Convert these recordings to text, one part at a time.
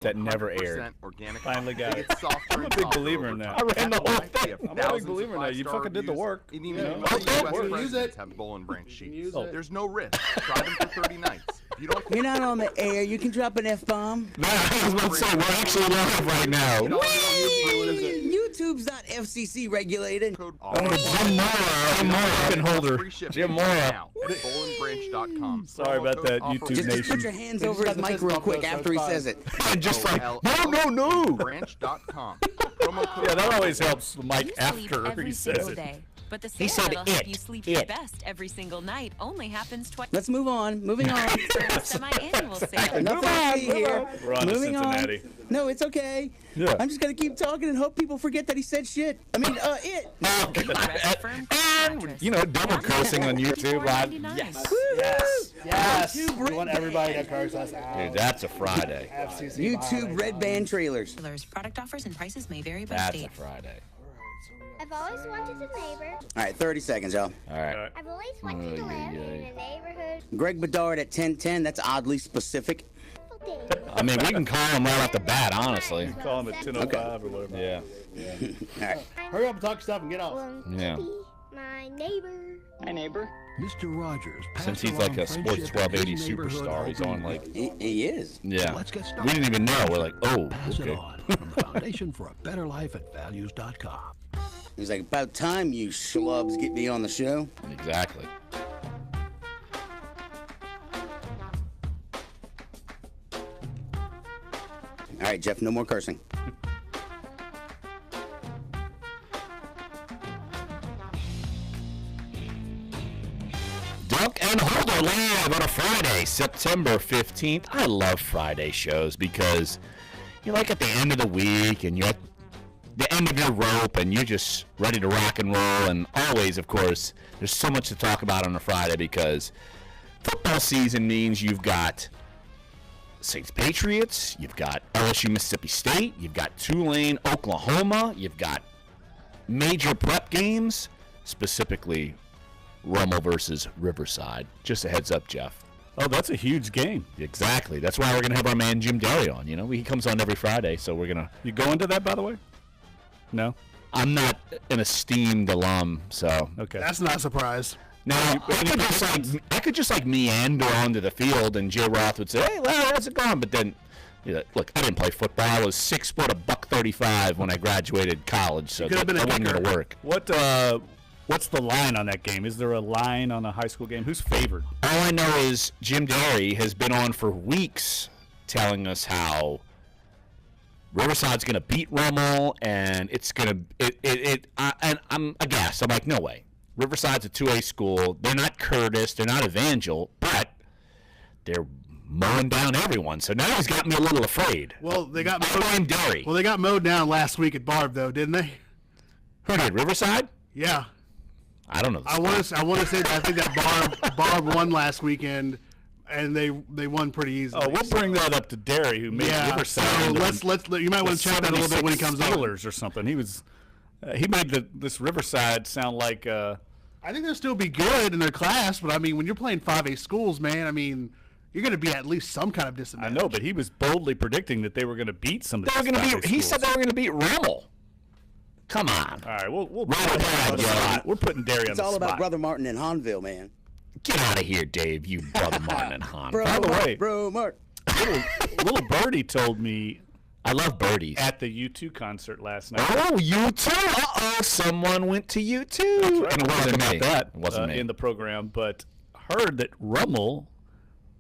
that never aired. Organic. Finally got it. Softer I'm a big believer in that. I ran the whole thing. I'm a big believer in that. You fucking did the work. Even use it. have Bowl and Branch sheets. use it. There's no risk. Try them for 30 nights. If you don't. You're not on the air. You can drop an F-bomb. No, I was about to say, we're actually live right now. YouTube's not FCC regulated. Jim Holder. Jim Mora. Bowlandbranch.com. Sorry about that, YouTube Just Nation. put your hands over his mic real quick after he says it. And just like, no. Branch.com. Promo code. Yeah, that always helps the mic You sleep after every he single says it. day, but the He sale said that'll help it. you sleep It. your best every single night only happens twice Let's move on. Moving on. for a semi-annual sale. Enough to see here. We're on to Moving Cincinnati. on. No, it's okay. Yeah. I'm just gonna keep talking and hope people forget that he said shit. I mean, it. Rest firm mattress. You know, double cursing on YouTube Live. $54.99. Yes. We want everybody to curse us out. Dude, that's a Friday. FCC YouTube red band trailers. Product offers and prices may vary by That's a state. Friday. I've always wanted a neighbor. All right, 30 seconds, y'all. All right. I've always wanted to live in a neighborhood. Greg Bedard at 1010. That's oddly specific. I mean, we can call him right off the bat, honestly. Call him at 10:05 or whatever. Yeah. All right. Hurry up and talk stuff and get off. Yeah. My neighbor. Hi, neighbor. Mr. Rogers. Since he's like a Sports 1280 superstar, he's on like. He is. Yeah. Let's get started. We didn't even know. We're like, oh, Pass it okay. on from the Foundation for a Better Life at Values.com. He's like, about time you schlubs get me on the show. Exactly. All right, Jeff, no more cursing. Dunc and Holder live on a Friday, September 15th. I love Friday shows because you're like at the end of the week and you're at the end of your rope and you're just ready to rock and roll. And always, of course, there's so much to talk about on a Friday because football season means you've got Saints Patriots, you've got LSU Mississippi State, you've got Tulane Oklahoma, you've got major prep games, specifically Rummel versus Riverside. Just a heads up, Jeff. Oh, that's a huge game. Exactly. That's why we're going to have our man Jim Derry on. You know, he comes on every Friday, so we're going to... You going to that, by the way? No? I'm not an esteemed alum, so... Okay. That's not a surprise. Now, I could just meander onto the field, and Jay Roth would say, hey, Larry, how's it going? But then, look, I didn't play football. I was 6 foot, $135 when I graduated college, so that wasn't going to work. What's the line on that game? Is there a line on a high school game? Who's favored? All I know is Jim Derry has been on for weeks telling us how Riverside's going to beat Rummel, and it's going to and I'm aghast. I'm like, no way. Riverside's a 2A school. They're not Curtis. They're not Evangel, but they're mowing down everyone. So now he's got me a little afraid. Well, they got mowed. Derry. Well, they got mowed down last week at Barb, though, didn't they? Who did? Riverside? Yeah. I don't know. I want to say that I think that Barb won last weekend, and they won pretty easily. Oh, we'll bring that up to Derry, who made Riverside. So let's you might want to check that a little bit when he comes on. Steelers or something. He was he made this Riverside sound like. I think they'll still be good in their class, but I mean, when you're playing 5A schools, man, I mean, you're going to be at least some kind of disadvantage. I know, but he was boldly predicting that they were going to beat some of these. He said they were going to beat Rummel. Come on. All right, we're putting Derry on the spot. It's all about Brother Martin and Hanville, man. Get out of here, Dave, you Brother Martin and Han. By the way, Bro Martin. little Birdie told me I love birdies. at the U2 concert last night. Oh, U2. Uh-oh, someone went to U2. Right. And it wasn't me. That It wasn't me. in the program, but heard that Rummel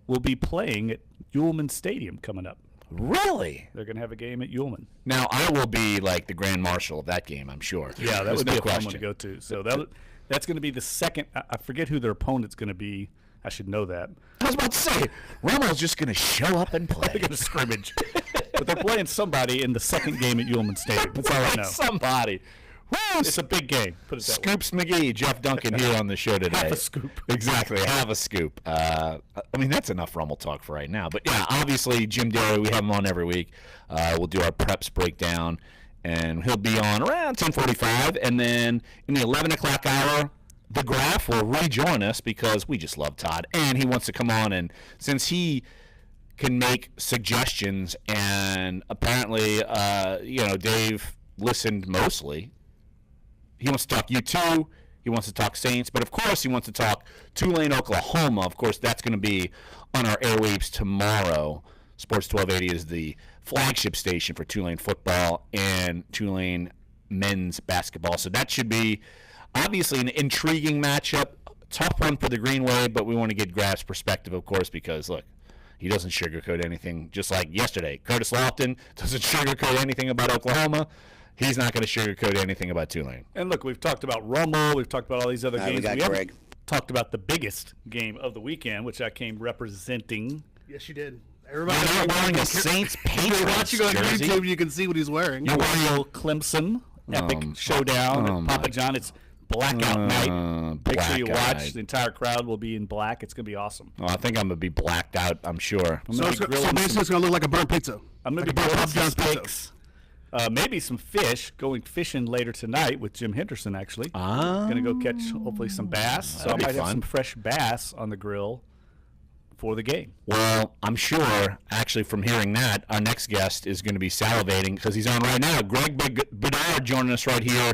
will be playing at Ullman Stadium coming up. Really? They're going to have a game at Ullman. Now, I will be like the grand marshal of that game, I'm sure. Yeah, that There's would no be a fun one question. to go to. So that's going to be the second. I forget who their opponent's going to be. I should know that. I was about to say, Rummel's just going to show up and play. They're going to scrimmage. But they're playing somebody in the second game at Ullman Stadium. That's all I know. Somebody. Woo! It's a big game. Put it that way. Scoops McGee, Jeff Duncan here on the show today. Half a scoop. Exactly, half a scoop. I mean, that's enough Rummel talk for right now. But, yeah, obviously, Jim Derry, we have him on every week. We'll do our preps breakdown, and he'll be on around 10:45. And then in the 11 o'clock hour, the Graph will rejoin us because we just love Todd, and he wants to come on. And since he can make suggestions, and apparently, Dave listened mostly. He wants to talk U2. He wants to talk Saints, but of course he wants to talk Tulane, Oklahoma. Of course, that's going to be on our airwaves tomorrow. Sports 1280 is the flagship station for Tulane football and Tulane men's basketball. So that should be obviously an intriguing matchup. Tough one for the Green Wave, but we want to get Graf's perspective, of course, because, look, he doesn't sugarcoat anything, just like yesterday. Curtis Lofton doesn't sugarcoat anything about Oklahoma. He's not going to sugarcoat anything about Tulane. And look, we've talked about Rummel. We've talked about all these other games. We got haven't Greg. talked about the biggest game of the weekend, which I came representing. Yes, you did. You're not wearing a Saints Patriots You're watching on jersey. YouTube, you can see what he's wearing. Ohio Clemson epic showdown at Papa John. It's blackout night. Make sure you blackout watch. night. The entire crowd will be in black. It's going to be awesome. Oh, I think I'm going to be blacked out, I'm sure. I'm So, going it's, to be so grilling basically, it's going to look like a burnt pizza. I'm going to like be a burnt grilling Papa some John's pizza. steaks. Maybe some fish. Going fishing later tonight with Jim Henderson, actually. Going to go catch, hopefully, some bass. So I That'd be might have fun. some fresh bass on the grill for the game. Well, I'm sure, actually, from hearing that, our next guest is going to be salivating because he's on right now. Greg Bedard joining us right here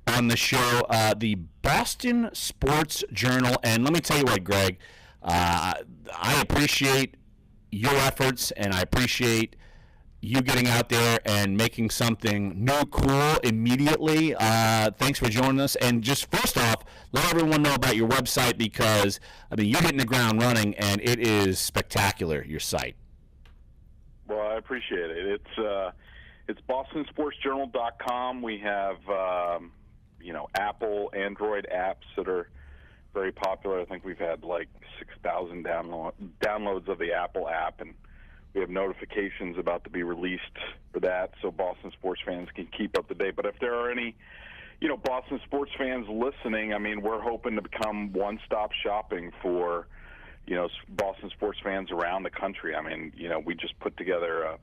on the show, the Boston Sports Journal. And let me tell you what, Greg, I appreciate your efforts, and I appreciate you getting out there and making something new, cool immediately. Thanks for joining us. And just first off, let everyone know about your website because, I mean, you're hitting the ground running, and it is spectacular, your site. Well, I appreciate it. It's BostonSportsJournal.com. We have, Apple, Android apps that are very popular. I think we've had like 6,000 downloads of the Apple app, and we have notifications about to be released for that, so Boston sports fans can keep up to date. But if there are any, Boston sports fans listening, I mean, we're hoping to become one-stop shopping for, Boston sports fans around the country. I mean, we just put together a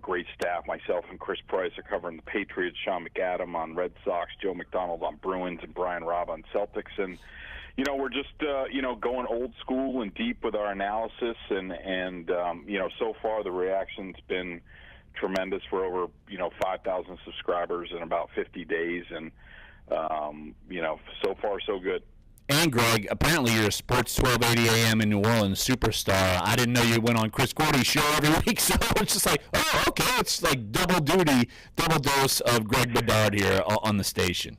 great staff. Myself and Chris Price are covering the Patriots, Sean McAdam on Red Sox, Joe McDonald on Bruins, and Brian Robb on Celtics. And we're just, going old school and deep with our analysis, and so far the reaction's been tremendous. For over, 5,000 subscribers in about 50 days, and, so far so good. And, Greg, apparently you're a Sports 1280 AM in New Orleans superstar. I didn't know you went on Chris Gordy's show every week, so it's just like, oh, okay, it's like double duty, double dose of Greg Bedard here on the station.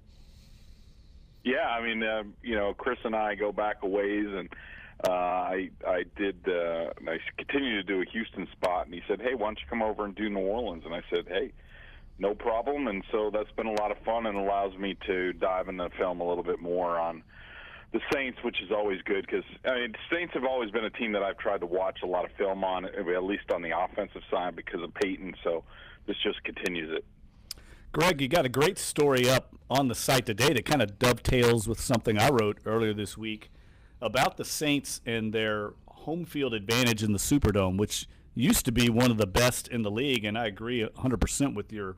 Yeah, I mean, Chris and I go back a ways, and I continue to do a Houston spot, and he said, hey, why don't you come over and do New Orleans? And I said, hey, no problem. And so that's been a lot of fun and allows me to dive into the film a little bit more on the Saints, which is always good because, the Saints have always been a team that I've tried to watch a lot of film on, at least on the offensive side because of Peyton, so this just continues it. Greg, you got a great story up on the site today that kind of dovetails with something I wrote earlier this week about the Saints and their home field advantage in the Superdome, which used to be one of the best in the league, and I agree 100% with your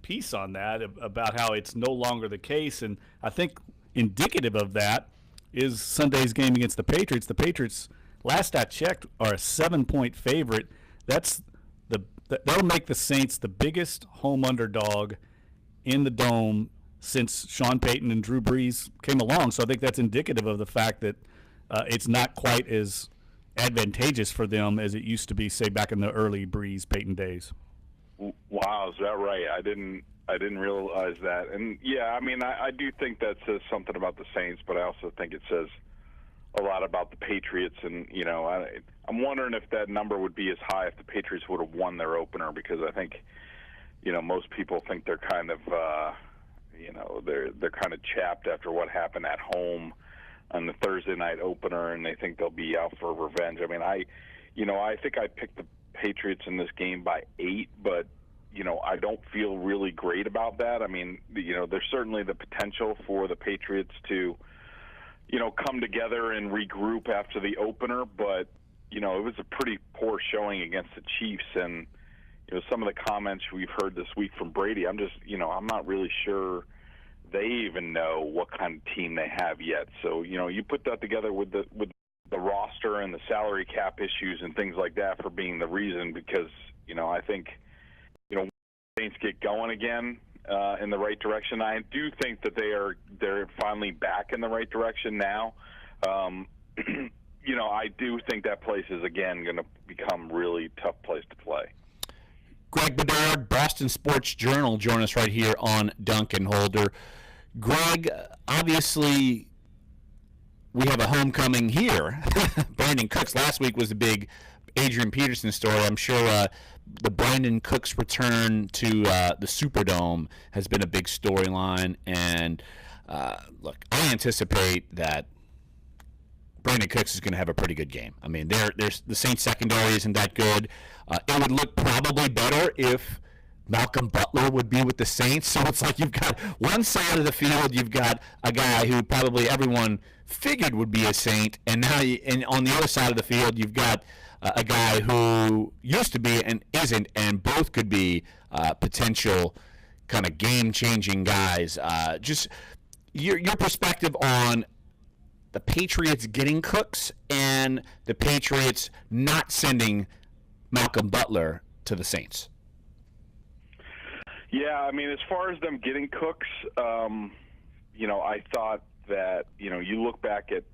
piece on that about how it's no longer the case. And I think indicative of that is Sunday's game against the Patriots. The Patriots, last I checked, are a 7-point favorite. That'll make the Saints the biggest home underdog in the Dome since Sean Payton and Drew Brees came along. So I think that's indicative of the fact that it's not quite as advantageous for them as it used to be, say, back in the early Brees-Payton days. Wow, is that right? I didn't realize that. And, yeah, I mean, I do think that says something about the Saints, but I also think it says a lot about the Patriots. And, I'm wondering if that number would be as high if the Patriots would have won their opener, because I think, most people think they're kind of, they're kind of chapped after what happened at home on the Thursday night opener, and they think they'll be out for revenge. I mean, I think I picked the Patriots in this game by 8, but I don't feel really great about that. I mean, there's certainly the potential for the Patriots to, come together and regroup after the opener, but, it was a pretty poor showing against the Chiefs, and, some of the comments we've heard this week from Brady, I'm just, I'm not really sure they even know what kind of team they have yet. So, you put that together with the the roster and the salary cap issues and things like that for being the reason, because I think Saints get going again in the right direction. I do think that they're finally back in the right direction now. I do think that place is again going to become really tough place to play. Greg Bedard, Boston Sports Journal, join us right here on Dunc and Holder. Greg, obviously we have a homecoming here. Brandon Cooks last week was the big Adrian Peterson story. I'm sure the Brandon Cooks return to the Superdome has been a big storyline. And look, I anticipate that Brandon Cooks is going to have a pretty good game. I mean, there's the Saints secondary isn't that good. It would look probably better if Malcolm Butler would be with the Saints. So it's like you've got one side of the field, you've got a guy who probably everyone figured would be a Saint, and now and on the other side of the field, you've got a guy who used to be and isn't, and both could be potential kind of game-changing guys. Just your perspective on the Patriots getting Cooks and the Patriots not sending Malcolm Butler to the Saints. Yeah, I mean, as far as them getting Cooks, I thought that, you look back at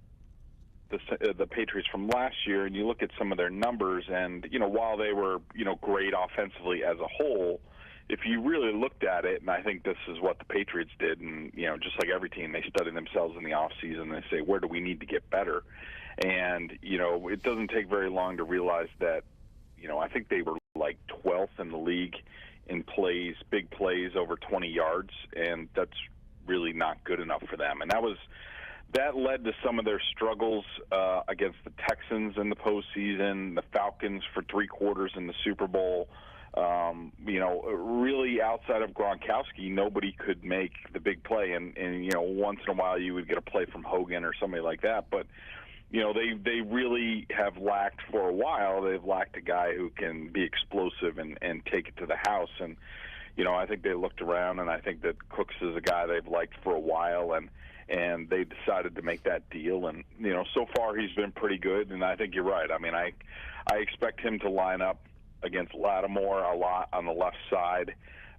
the Patriots from last year and you look at some of their numbers, and, while they were, great offensively as a whole, if you really looked at it, and I think this is what the Patriots did, and, just like every team, they study themselves in the offseason and they say, where do we need to get better? And, it doesn't take very long to realize that, I think they were like 12th in the league in plays, big plays over 20 yards, and that's really not good enough for them. And that led to some of their struggles against the Texans in the postseason, the Falcons for 3 quarters in the Super Bowl. Really outside of Gronkowski, nobody could make the big play. And once in a while you would get a play from Hogan or somebody like that. But, they really have lacked for a while. They've lacked a guy who can be explosive and take it to the house. And, I think they looked around, and I think that Cooks is a guy they've liked for a while, and they decided to make that deal. And, so far he's been pretty good, and I think you're right. I mean, I expect him to line up against Lattimore a lot on the left side.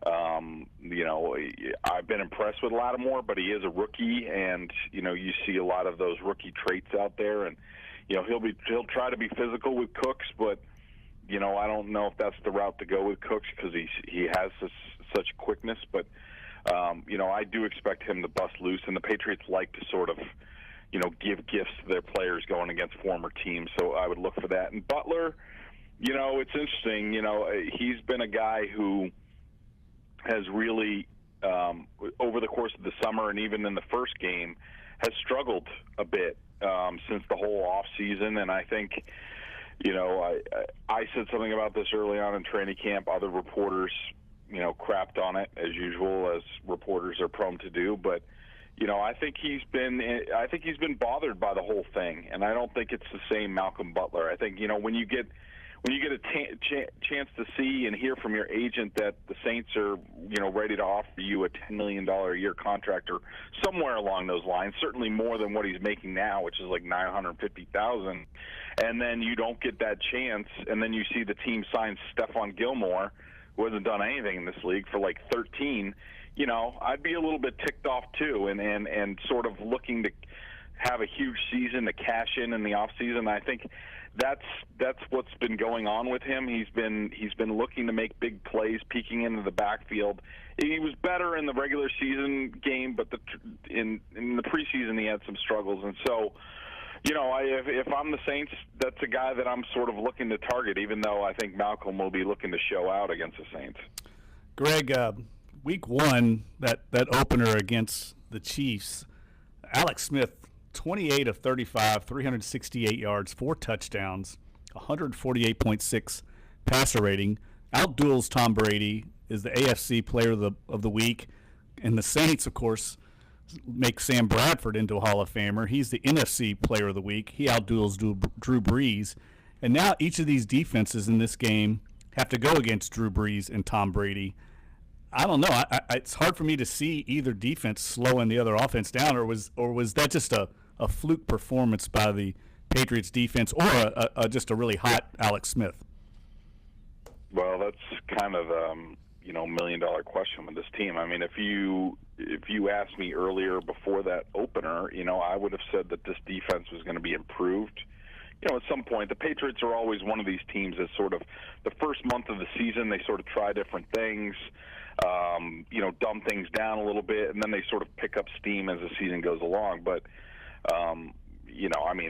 I've been impressed with Lattimore, but he is a rookie, and you see a lot of those rookie traits out there, and he'll try to be physical with Cooks, but I don't know if that's the route to go with Cooks because he has such quickness, but I do expect him to bust loose, and the Patriots like to sort of give gifts to their players going against former teams, so I would look for that. And Butler, it's interesting. He's been a guy who has really, over the course of the summer and even in the first game, has struggled a bit since the whole off season. And I think, I said something about this early on in training camp. Other reporters, crapped on it as usual, as reporters are prone to do. But I think he's been bothered by the whole thing, and I don't think it's the same Malcolm Butler. I think when you get a chance to see and hear from your agent that the Saints are, ready to offer you a $10 million a year contract or somewhere along those lines, certainly more than what he's making now, which is like $950,000, and then you don't get that chance, and then you see the team sign Stephon Gilmore, who hasn't done anything in this league, for like 13, I'd be a little bit ticked off too, and sort of looking to have a huge season to cash in the off season. I think that's what's been going on with him. He's been looking to make big plays, peeking into the backfield. He was better in the regular season game, but in the preseason he had some struggles. And so, if I'm the Saints, that's a guy that I'm sort of looking to target, even though I think Malcolm will be looking to show out against the Saints. Greg, week 1, that opener against the Chiefs, Alex Smith, 28 of 35, 368 yards, 4 touchdowns, 148.6 passer rating. Outduels Tom Brady, is the AFC player of the week. And the Saints, of course, make Sam Bradford into a Hall of Famer. He's the NFC player of the week. He outduels Drew Brees. And now each of these defenses in this game have to go against Drew Brees and Tom Brady. I don't know. It's hard for me to see either defense slowing the other offense down, or was that just a fluke performance by the Patriots defense or just a really hot Alex Smith? Well, that's kind of $1 million question with this team. I mean, if you asked me earlier before that opener, I would have said that this defense was going to be improved. At some point, the Patriots are always one of these teams that sort of the first month of the season they sort of try different things, dumb things down a little bit, and then they sort of pick up steam as the season goes along. But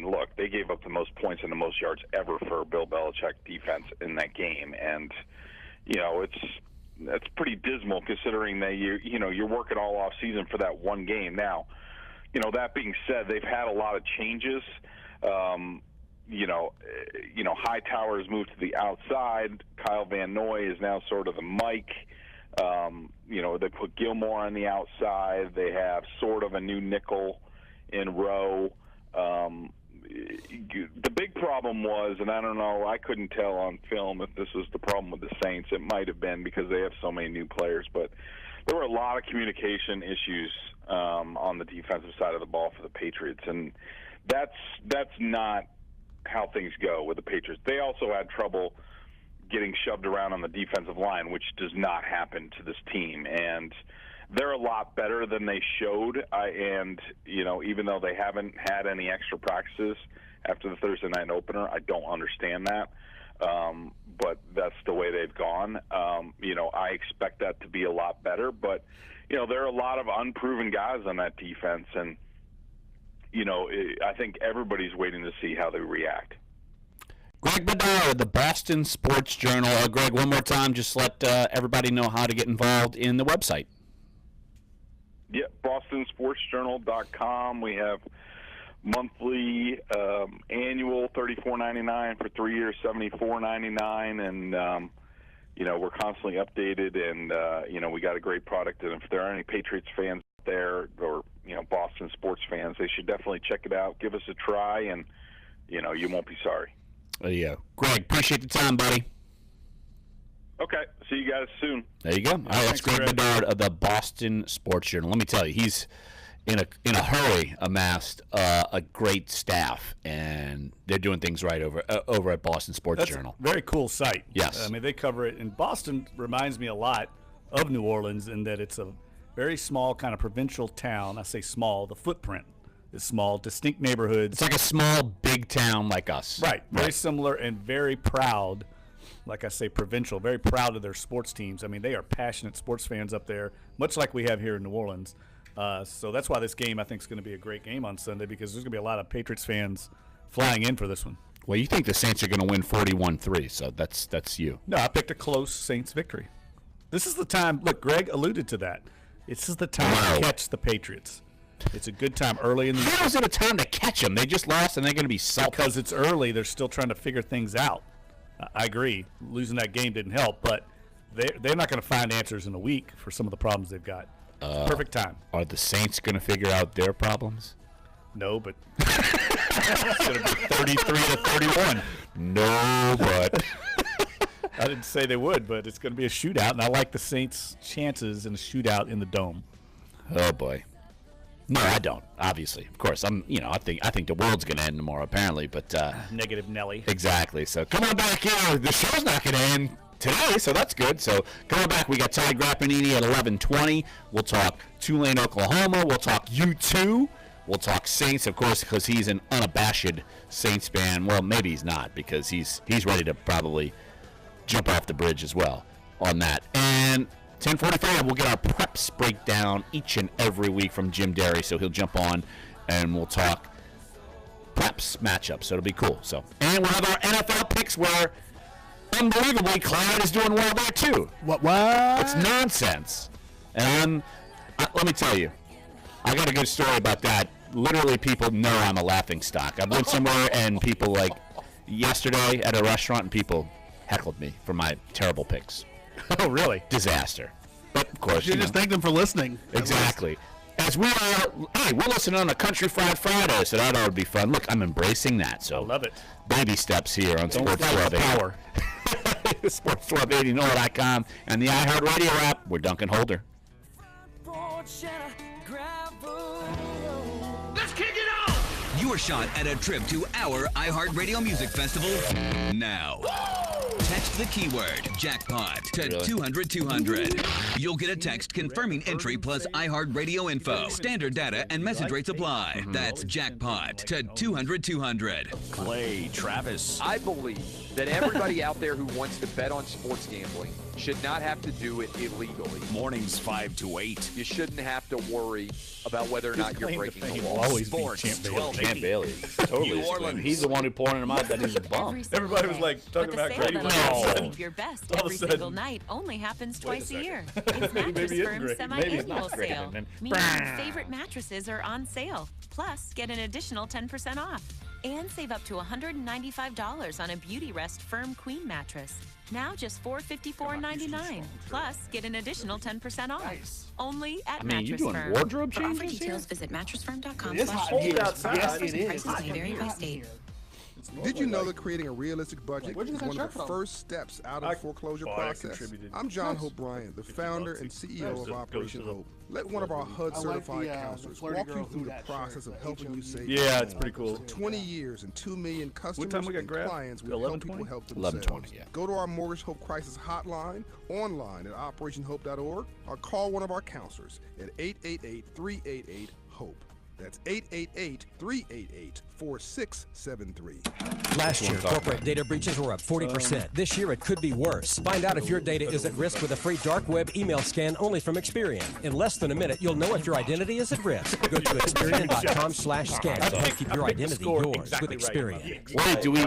look, they gave up the most points and the most yards ever for a Bill Belichick defense in that game, and that's pretty dismal considering that you're working all off season for that one game. Now, that being said, they've had a lot of changes. Hightower has moved to the outside. Kyle Van Noy is now sort of the Mike. They put Gilmore on the outside. They have sort of a new nickel in Rowe. The big problem was, and I don't know, I couldn't tell on film if this was the problem with the Saints. It might have been because they have so many new players, but there were a lot of communication issues on the defensive side of the ball for the Patriots, and that's not how things go with the Patriots. They also had trouble getting shoved around on the defensive line, which does not happen to this team, and they're a lot better than they showed, even though they haven't had any extra practices after the Thursday night opener, I don't understand that, but that's the way they've gone. I expect that to be a lot better, but, there are a lot of unproven guys on that defense, and, I think everybody's waiting to see how they react. Greg Bedard, the Boston Sports Journal. Greg, one more time, just let everybody know how to get involved in the website. Yeah, BostonSportsJournal.com. We have monthly, annual, $34.99 for 3 years, $74.99, and we're constantly updated, and we got a great product. And if there are any Patriots fans there, or Boston sports fans, they should definitely check it out. Give us a try, and you won't be sorry. There you go, Greg. Appreciate the time, buddy. Okay, see you guys soon. There you go. All right, that's Greg Bedard of the Boston Sports Journal. Let me tell you, he's in a hurry amassed a great staff, and they're doing things right over at Boston Sports Journal. Very cool site. Yes, I mean they cover it. And Boston reminds me a lot of New Orleans in that it's a very small kind of provincial town. I say small. The footprint is small, distinct neighborhoods. It's like a small big town like us. Right. Very similar and very proud. Like I say, provincial, very proud of their sports teams. I mean, they are passionate sports fans up there, much like we have here in New Orleans. So that's why this game, I think, is going to be a great game on Sunday, because there's going to be a lot of Patriots fans flying in for this one. Well, you think the Saints are going to win 41-3, so that's you. No, I picked a close Saints victory. This is the time. Look, Greg alluded to that. This is the time to catch the Patriots. It's a good time early in the year. How is it a time to catch them? They just lost, and they're going to be salty. Because it's early. They're still trying to figure things out. I agree. Losing that game didn't help, but they're not going to find answers in a week for some of the problems they've got. Perfect time. Are the Saints going to figure out their problems? No, but it's going to be 33-31. No, but I didn't say they would, but it's going to be a shootout, and I like the Saints' chances in a shootout in the Dome. Oh boy. No, I don't. Obviously, of course, I think the world's going to end tomorrow, apparently. But negative Nelly. Exactly. So come on back here. The show's not going to end today, so that's good. So come on back. We got Ty Grappanini at 11:20. We'll talk Tulane, Oklahoma. We'll talk U2. We'll talk Saints, of course, because he's an unabashed Saints fan. Well, maybe he's not, because he's ready to probably jump off the bridge as well on that. And 10:45, we'll get our preps breakdown each and every week from Jim Derry, so he'll jump on and we'll talk preps matchups, so it'll be cool. So, and we'll have our NFL picks where, unbelievably, Clyde is doing well there too. What? It's nonsense. And let me tell you, I got a good story about that. Literally, people know I'm a laughing stock. I went somewhere and people, like yesterday at a restaurant, and people heckled me for my terrible picks. Oh, really? Disaster. But, of course, you just thank them for listening. Exactly. As we are, hey, we're listening on a Country Fried Friday, so that ought to be fun. Look, I'm embracing that. So I love it. Baby steps here on Don't Sports fight the 1280. power. Sports 1280, NOLA.com, and the iHeartRadio app. We're Dunc and Holder. You your shot at a trip to our iHeartRadio Music Festival now. Text the keyword jackpot to 200-200. You'll get a text confirming entry plus iHeartRadio info. Standard data and message rates apply. That's jackpot to 200-200. Clay Travis. I believe that everybody out there who wants to bet on sports gambling should not have to do it illegally. Mornings 5 to 8. You shouldn't have to worry about whether or not you're breaking the law. Always Sports Champ Bailey. Champ Bailey. Totally. New Orleans. He's the one who pointed him out that he's a bum. Everybody was like talking about But the Grady. sale that All of a lets you sudden- keep your best all of a every sudden- single night only happens twice a year. It's Maybe Mattress it is Firm's great. Maybe it's semi-annual not great. sale, And then- meaning your favorite mattresses are on sale. Plus, get an additional 10% off. And save up to $195 on a Beauty Rest Firm Queen mattress. Now just $454.99. Plus, get an additional 10% off. Only at I mean, you Mattress doing Firm. wardrobe For offer changes here? details, visit mattressfirm.com. It is hot in here. Yes, Offers it and is. prices may vary by state. Did you know that creating a realistic budget Where'd you is get that one shirt of the from? first steps out of the foreclosure process? I'm John Hope Bryant, the founder and CEO of Operation Hope. Let one of our HUD certified counselors walk you through the process of helping you save. Yeah, it's pretty cool. 20 years and 2 million customers time we got and grabbed? clients will help people help themselves. 11:20, yeah. Go to our Mortgage Hope Crisis Hotline online at operationhope.org or call one of our counselors at 888-388-HOPE. That's 888-388-4673. Last year, corporate data breaches were up 40%. This year, it could be worse. Find out if your data is at risk with a free dark web email scan only from Experian. In less than a minute, you'll know if your identity is at risk. Go to Experian.com/scan to help keep your identity yours with Experian. Wait, do I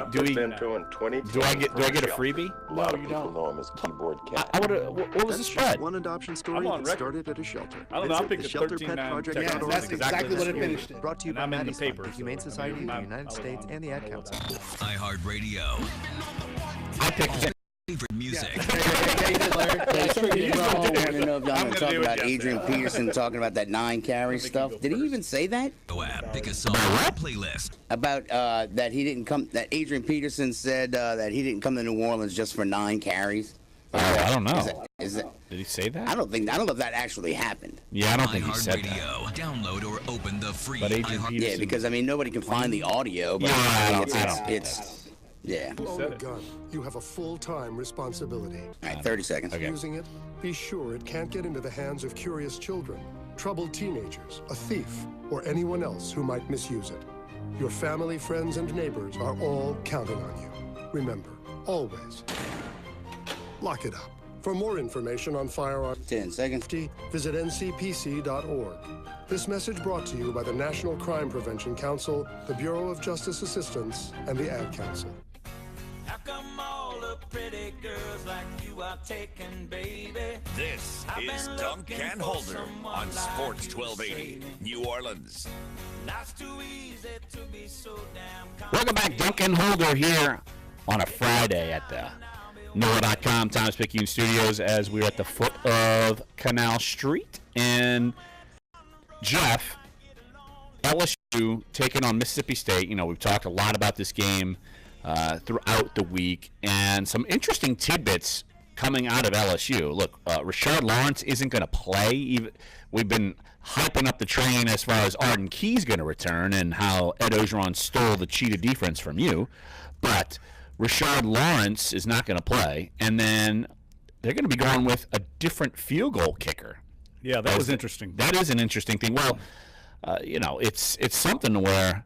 get a freebie? No, you don't know him as Keyboard Cat. What was the spread? One adoption story that started at a shelter. I don't know. I Visit picked the the shelterpetproject.org. Yeah, that's exactly what it finished. Brought to you And by I'm in the Maddie's Fund, paper, the Humane so, Society of the I'm- United States, and the Ad Council. iHeartRadio. I picked Favorite music. Some of you want to know if y'all want to talk about Adrian Peterson talking about that 9 carry stuff. Did he even say that? Go app, pick a song playlist. About that he didn't come, that Adrian Peterson said that he didn't come to New Orleans just for 9 carries? I don't know. Is that, Did he say that? I don't know if that actually happened. Yeah, I don't think he said that. iHeartRadio. Download or open the free But Adrian iHeart. Peterson- Yeah, because I mean nobody can find the audio. But Yeah, I don't- yeah. Own a gun. You have a full-time responsibility. All right, 30 seconds. Using it, be sure it can't get into the hands of curious children, troubled teenagers, a thief, or anyone else who might misuse it. Your family, friends, and neighbors are all counting on you. Remember, always, lock it up. For more information on firearms 10 seconds. Visit ncpc.org. This message brought to you by the National Crime Prevention Council, the Bureau of Justice Assistance, and the Ad Council. How come all the pretty girls like you are taken, baby? This is Dunc and Holder on Sports 1280, New Orleans. Life's too easy to be so damn Welcome back, Dunc and Holder here on a Friday at the NOLA.com Thomas Picayune Studios as we're at the foot of Canal Street. And Jeff, LSU taking on Mississippi State. You know, we've talked a lot about this game throughout the week, and some interesting tidbits coming out of LSU. Look, Rashard Lawrence isn't going to play. We've been hyping up the train as far as Arden Key's going to return and how Ed Ogeron stole the cheetah defense from you. But Rashard Lawrence is not going to play, and then they're going to be going with a different field goal kicker. Yeah, that was interesting. That is an interesting thing. Well, you know, it's something where,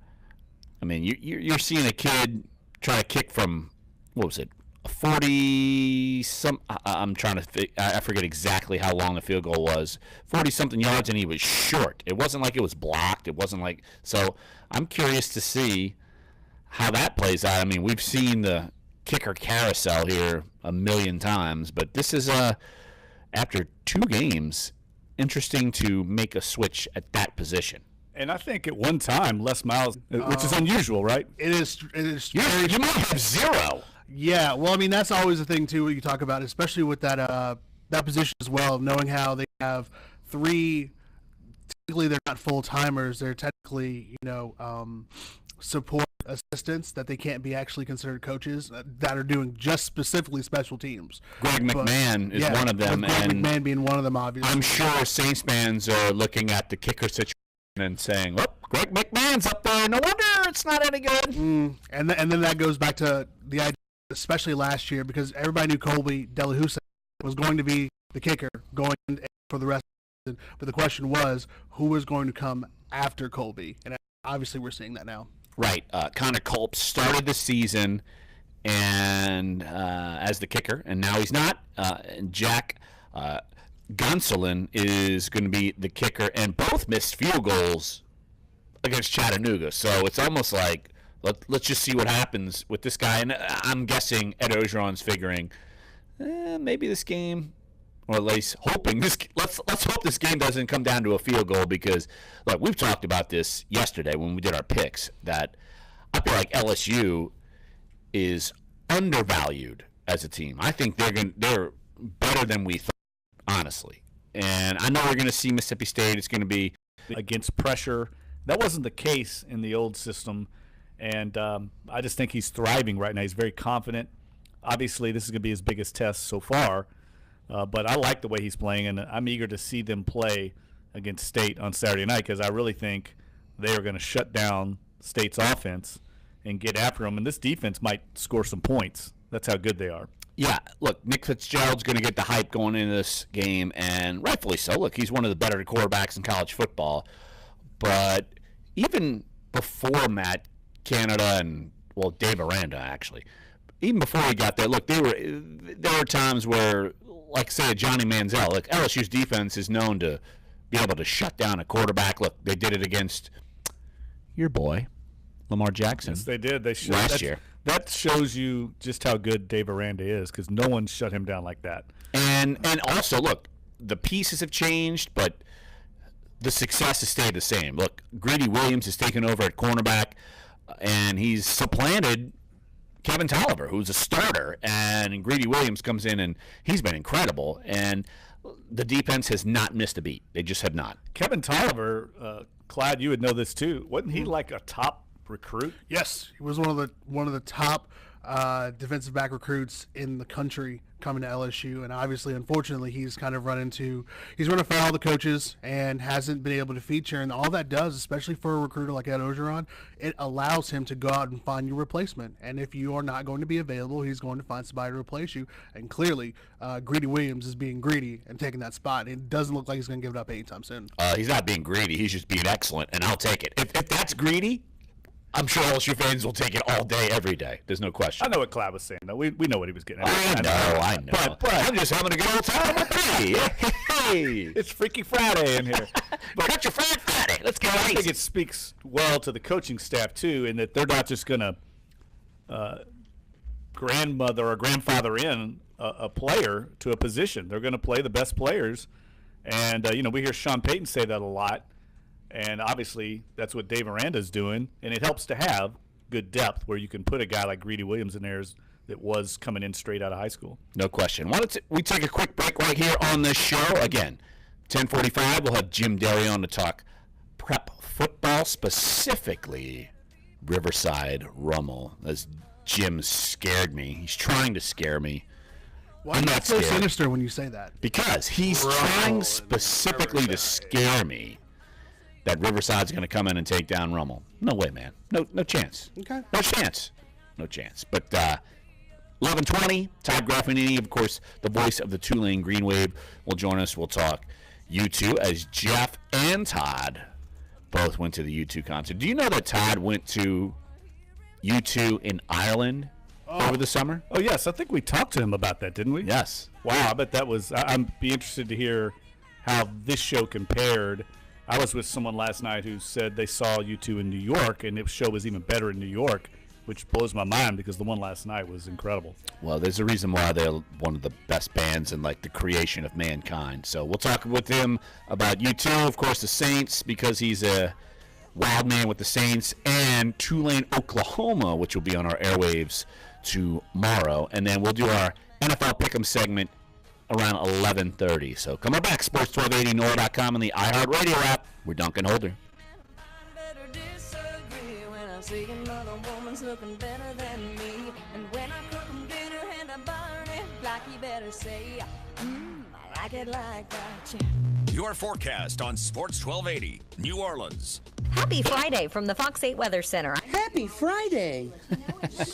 I mean, you're seeing a kid try to kick from, what was it, a 40 some. I'm trying to I forget exactly how long the field goal was. 40-something yards, and he was short. It wasn't like it was blocked. It wasn't like so. I'm curious to see how that plays out. I mean, we've seen the kicker carousel here a million times, but this is after 2 games, interesting to make a switch at that position. And I think at one time, Les Miles, which is unusual, right? It is. You might have 0. Yeah, well, I mean that's always the thing too. What you talk about, especially with that position as well, knowing how they have 3. Technically, they're not full timers. They're technically, support assistants that they can't be actually considered coaches that are doing just specifically special teams. Greg McMahon is one of them, Greg and McMahon being one of them, obviously. I'm sure Saints fans are looking at the kicker situation and saying, "Oh, Greg McMahon's up there. No wonder it's not any good. And then that goes back to the idea, especially last year, because everybody knew Colby Delahusa was going to be the kicker going for the rest of the season. But the question was, who was going to come after Colby? And obviously we're seeing that now. Right. Connor Culp started the season and as the kicker, and now he's not. And Jack Gonsolin is going to be the kicker, and both missed field goals against Chattanooga. So it's almost like let's just see what happens with this guy. And I'm guessing Ed Orgeron's figuring maybe this game, or at least hoping this. Let's hope this game doesn't come down to a field goal, because look, we've talked about this yesterday when we did our picks, that I feel like LSU is undervalued as a team. I think they're better than we thought, honestly. And I know we're going to see Mississippi State. It's going to be against pressure. That wasn't the case in the old system, and I just think he's thriving right now. He's very confident. Obviously, this is going to be his biggest test so far, but I like the way he's playing, and I'm eager to see them play against State on Saturday night, because I really think they are going to shut down State's offense and get after them, and this defense might score some points. That's how good they are. Yeah, look, Nick Fitzgerald's going to get the hype going into this game, and rightfully so. Look, he's one of the better quarterbacks in college football. But even before Matt Canada and, well, Dave Aranda, actually, even before he got there, look, there were times where, like, say, Johnny Manziel, like, LSU's defense is known to be able to shut down a quarterback. Look, they did it against your boy, Lamar Jackson. Yes, they did. They last year. That shows you just how good Dave Aranda is, because no one shut him down like that. And also, look, the pieces have changed, but the success has stayed the same. Look, Greedy Williams has taken over at cornerback, and he's supplanted Kevin Tolliver, who's a starter. And Greedy Williams comes in, and he's been incredible. And the defense has not missed a beat. They just have not. Kevin Tolliver, Clyde, you would know this too. Wasn't he like a top recruit? Yes, he was one of the top defensive back recruits in the country coming to LSU, and obviously, unfortunately, he's run afoul of the coaches and hasn't been able to feature. And all that does, especially for a recruiter like Ed Orgeron, it allows him to go out and find your replacement. And if you are not going to be available, he's going to find somebody to replace you. And clearly, Greedy Williams is being greedy and taking that spot. It doesn't look like he's going to give it up anytime soon. He's not being greedy. He's just being excellent, and I'll take it. If that's greedy, I'm sure LSU fans will take it all day, every day. There's no question. I know what Clyde was saying, though. We know what he was getting at. I know. But I'm just having a good old time with me. Hey, it's Freaky Friday in here. But got your Friday. Let's go. I think it speaks well to the coaching staff, too, in that they're not just going to grandmother or grandfather in a player to a position. They're going to play the best players. And, we hear Sean Payton say that a lot. And obviously, that's what Dave Aranda's doing, and it helps to have good depth where you can put a guy like Greedy Williams in there that was coming in straight out of high school. No question. Why don't we take a quick break right here on this show? Again, 10:45, we'll have Jim Derry on to talk prep football, specifically Riverside Rummel, as Jim scared me. He's trying to scare me. Why are you so sinister when you say that? Because he's trying specifically to scare me. That Riverside's going to come in and take down Rummel. No way, man. No chance. Okay. No chance. But 11:20, Todd Graffinini, of course, the voice of the Tulane Green Wave, will join us. We'll talk U2, as Jeff and Todd both went to the U2 concert. Do you know that Todd went to U2 in Ireland over the summer? Oh, yes. I think we talked to him about that, didn't we? Yes. Wow, I bet that was – I'd be interested to hear how this show compared. I was with someone last night who said they saw U2 in New York, and the show was even better in New York, which blows my mind because the one last night was incredible. Well, there's a reason why they're one of the best bands in, like, the creation of mankind. So we'll talk with him about U2, of course, the Saints, because he's a wild man with the Saints, and Tulane, Oklahoma, which will be on our airwaves tomorrow. And then we'll do our NFL Pick'em segment around 11:30. So come on back, Sports 1280, NOLA.com, and the iHeartRadio app. We're Dunc and Holder. Looking better than me, and when I cook them dinner and I burn it, like you better say, I like it like that. Your forecast on Sports 1280, New Orleans. Happy Friday from the Fox 8 Weather Center. Happy Friday.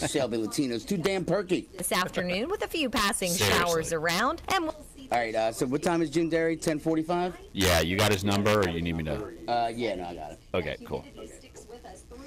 Shelby Latino's too damn perky. This afternoon with a few passing Seriously. showers around. And we'll see. All right, so what time is Jim Derry? 10:45? Yeah, you got his number, or you need me to? Yeah, no, I got it. Okay, cool.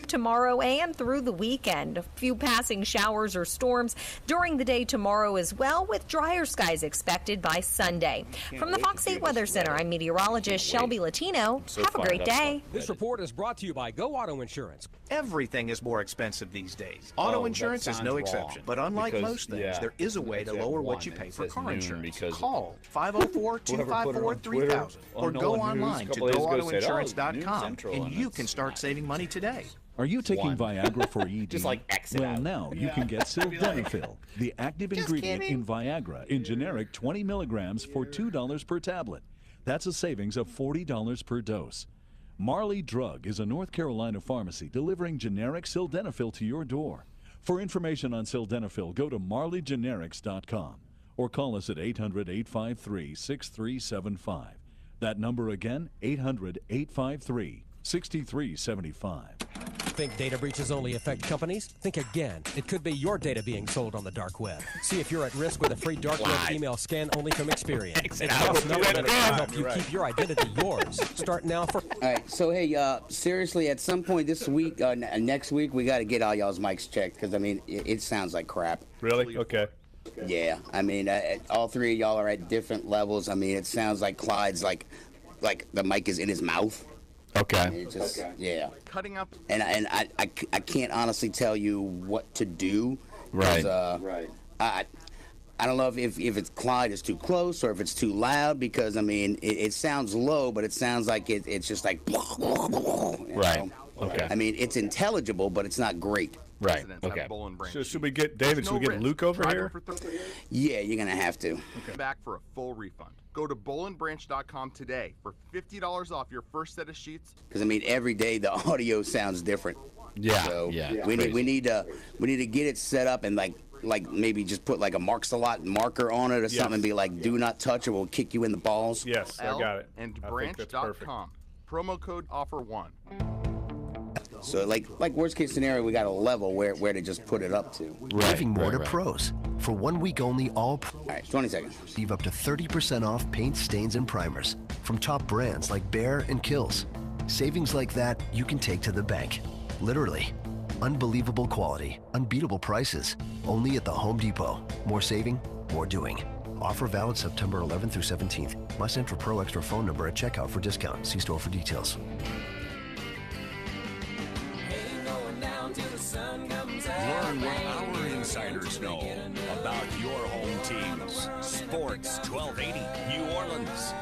Tomorrow and through the weekend. A few passing showers or storms during the day tomorrow as well, with drier skies expected by Sunday. From the Fox 8 Weather Center, I'm meteorologist Shelby Latino. Have a great day. This report is brought to you by Go Auto Insurance. Everything is more expensive these days. Auto insurance is no exception. But unlike most things, there is a way to lower what you pay for car insurance. Call 504-254-3000 or go online to GoAutoInsurance.com and you can start saving money today. Are you taking Viagra for ED? Just like exit well, out. now you can get sildenafil, the active ingredient in Viagra, in generic 20 milligrams for $2 per tablet. That's a savings of $40 per dose. Marley Drug is a North Carolina pharmacy delivering generic sildenafil to your door. For information on sildenafil, go to marleygenerics.com or call us at 800-853-6375. That number again, 800-853-6375. Think data breaches only affect companies? Think again. It could be your data being sold on the dark web. See if you're at risk with a free dark web email scan only from Experian. It costs nothing and it can help you keep your identity yours. Start now for... All right, so hey, seriously, at some point this week, next week, we got to get all y'all's mics checked because, I mean, it sounds like crap. Really? Okay. Yeah, I mean, all three of y'all are at different levels. I mean, it sounds like Clyde's like the mic is in his mouth. Okay. It just, yeah. Cutting up. And I can't honestly tell you what to do. Right. Right. I don't know if it's Clyde is too close or if it's too loud because, I mean, it sounds low, but it sounds like it's just like... Right. Okay. I mean, it's intelligible, but it's not great. Right. Okay. So should we get David? Should we get Luke over here? Yeah, you're gonna have to. Okay. Back for a full refund. Go to BowlandBranch.com today for $50 off your first set of sheets. Because I mean, every day the audio sounds different. Yeah. So Yeah. we need to get it set up and like maybe just put like a Marks-a-Lot marker on it or something and be like, do not touch or we'll kick you in the balls. Yes, I got it. And Branch.com. Promo code offer1. So like worst case scenario, we got a level where to just put it up to. Giving more to pros. For 1 week only, all right, 20 seconds. Receive up to 30% off paint, stains, and primers from top brands like Behr and Kills. Savings like that you can take to the bank. Literally. Unbelievable quality, unbeatable prices. Only at the Home Depot. More saving, more doing. Offer valid September 11th through 17th. Must enter Pro Extra phone number at checkout for discount. See store for details. Learn what our insiders know about your home teams. Sports 1280 New Orleans.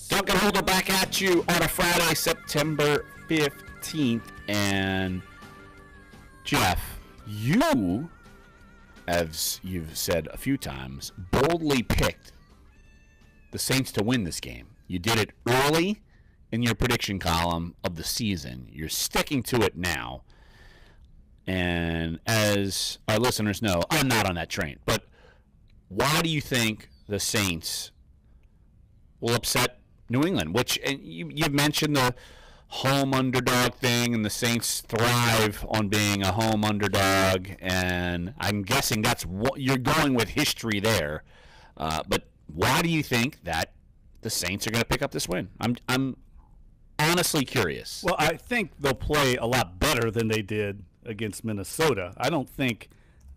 Dunc and Holder back at you on a Friday, September 15th. And Jeff, you, as you've said a few times, boldly picked the Saints to win this game. You did it early in your prediction column of the season. You're sticking to it now. And as our listeners know, I'm not on that train. But why do you think the Saints will upset New England? Which, and you've mentioned the home underdog thing, and the Saints thrive on being a home underdog. And I'm guessing that's what you're going with history there. But why do you think that the Saints are going to pick up this win? I'm honestly curious. Well, I think they'll play a lot better than they did against Minnesota. I don't think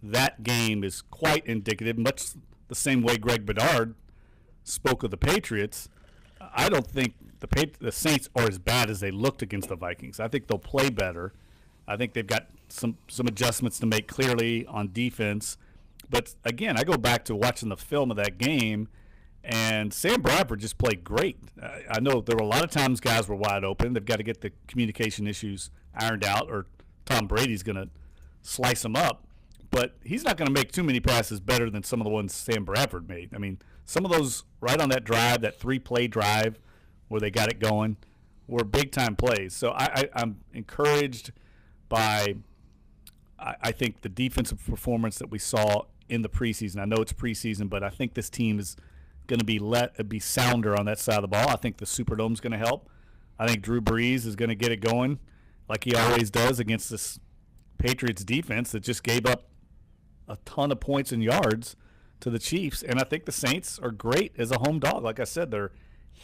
that game is quite indicative, much the same way Greg Bedard spoke of the Patriots. I don't think the Saints are as bad as they looked against the Vikings. I think they'll play better. I think they've got some adjustments to make clearly on defense. But, again, I go back to watching the film of that game, and Sam Bradford just played great. I know there were a lot of times guys were wide open. They've got to get the communication issues ironed out, or Tom Brady's going to slice them up. But he's not going to make too many passes better than some of the ones Sam Bradford made. I mean, some of those right on that drive, that 3-play drive where they got it going, were big-time plays. So I'm encouraged by, I think, the defensive performance that we saw in the preseason. I know it's preseason, but I think this team is going to be sounder on that side of the ball. I think the Superdome's going to help. I think Drew Brees is going to get it going like he always does against this Patriots defense that just gave up a ton of points and yards to the Chiefs. And I think the Saints are great as a home dog. Like I said, they're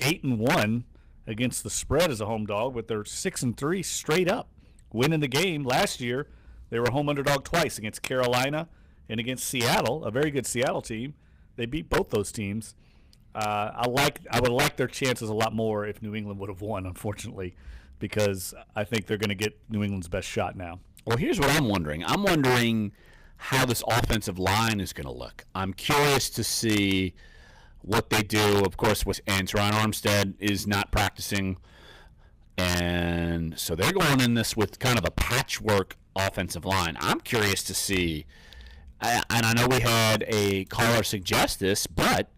8-1 against the spread as a home dog, but they're 6-3 straight up, winning the game. Last year, they were home underdog twice against Carolina and against Seattle, a very good Seattle team. They beat both those teams. I would like their chances a lot more if New England would have won, unfortunately, because I think they're going to get New England's best shot now. Well, here's what I'm wondering. I'm wondering how this offensive line is going to look. I'm curious to see what they do. Of course, and Teron Armstead is not practicing, and so they're going in this with kind of a patchwork offensive line. I'm curious to see, and I know we had a caller suggest this, but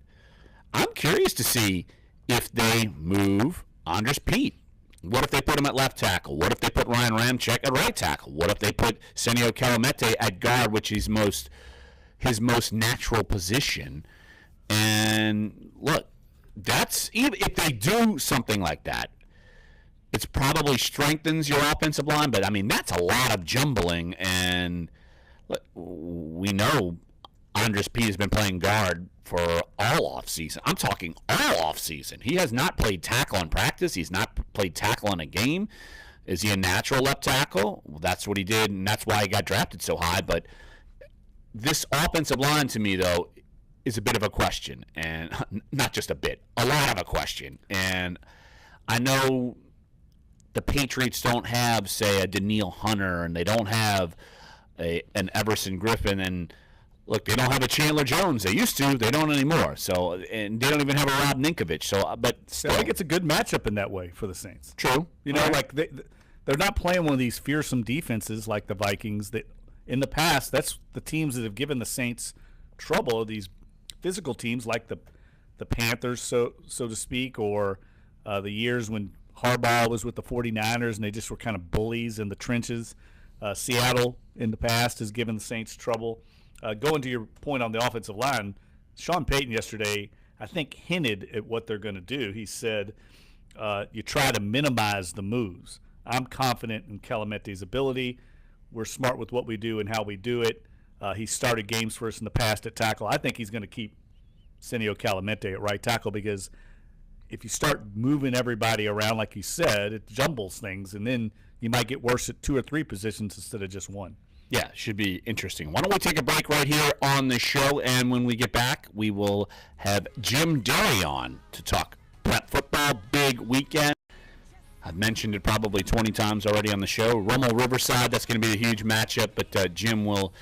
I'm curious to see if they move Andres Pete. What if they put him at left tackle? What if they put Ryan Ramczyk at right tackle? What if they put Senio Calamete at guard, which is his most natural position? And look, that's even if they do something like that, it's probably strengthens your offensive line. But I mean, that's a lot of jumbling, and look, we know Andres Pete has been playing guard for all offseason. I'm talking all offseason. He has not played tackle in practice. He's not played tackle in a game. Is he a natural left tackle? Well, that's what he did, and that's why he got drafted so high. But this offensive line, to me, though, is a bit of a question. And not just a bit, a lot of a question. And I know the Patriots don't have, say, a Danielle Hunter, and they don't have an Everson Griffin, and look, they don't have a Chandler Jones. They used to. They don't anymore. So, and they don't even have a Rob Ninkovich. So, but still, I think it's a good matchup in that way for the Saints. True. You know, like they're not playing one of these fearsome defenses like the Vikings. That in the past, that's the teams that have given the Saints trouble. These physical teams like the Panthers, so to speak, or the years when Harbaugh was with the 49ers and they just were kind of bullies in the trenches. Seattle in the past has given the Saints trouble. Going to your point on the offensive line, Sean Payton yesterday, I think, hinted at what they're going to do. He said, you try to minimize the moves. I'm confident in Calamete's ability. We're smart with what we do and how we do it. He started games for us in the past at tackle. I think he's going to keep Senio Calamete at right tackle because if you start moving everybody around, like you said, it jumbles things, and then you might get worse at 2 or 3 positions instead of just one. Yeah, should be interesting. Why don't we take a break right here on the show, and when we get back, we will have Jim Derry on to talk prep football, big weekend. I've mentioned it probably 20 times already on the show. Romo Riverside, that's going to be a huge matchup, but Jim will